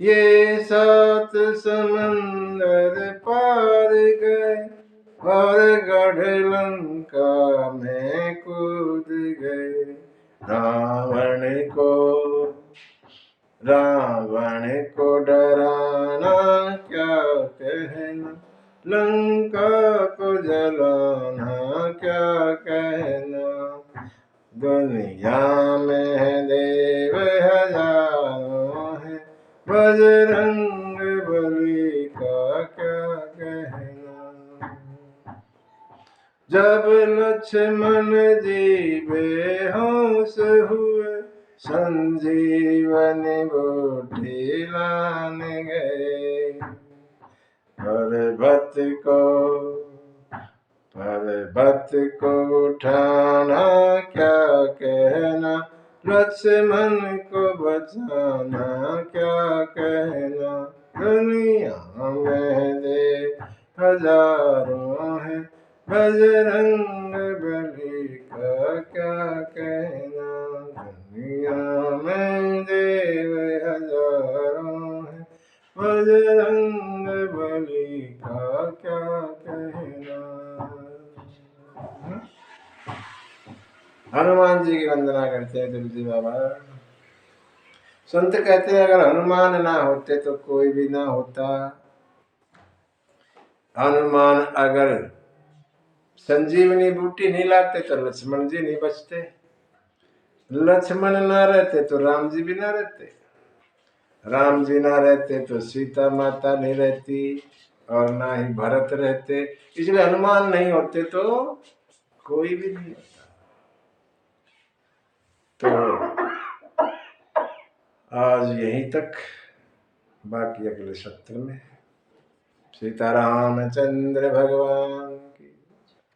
ये 7 समंदर पार गए और गढ़ लंका में कूद गए। रावण को डराना क्या कहना, लंका को जलाना क्या कहना। दुनिया में देव हजारों हैं, बजरंग बली का क्या कहना। जब लक्ष्मण जी बेहोश हुए, संजीवनी बूटी लाने गए। पर्वत को उठाना क्या कहना, लक्ष्मण को बचाना क्या कहना। दुनिया में दे हजारों है, बजरंग बली का क्या कहना। दुनिया में देव हजारों है, बजरंग बली का क्या कहना। हनुमान जी की वंदना करते हैं तुलसी बाबा। संत कहते हैं अगर हनुमान ना होते तो कोई भी ना होता। हनुमान अगर संजीवनी बूटी नहीं लाते तो लक्ष्मण जी नहीं बचते। लक्ष्मण ना रहते तो राम जी भी ना रहते। राम जी ना रहते तो सीता माता नहीं रहती और ना ही भरत रहते। इसलिए हनुमान नहीं होते तो कोई भी नहीं होता। तो आज यहीं तक, बाकी अगले सत्र में। सीताराम चंद्र भगवान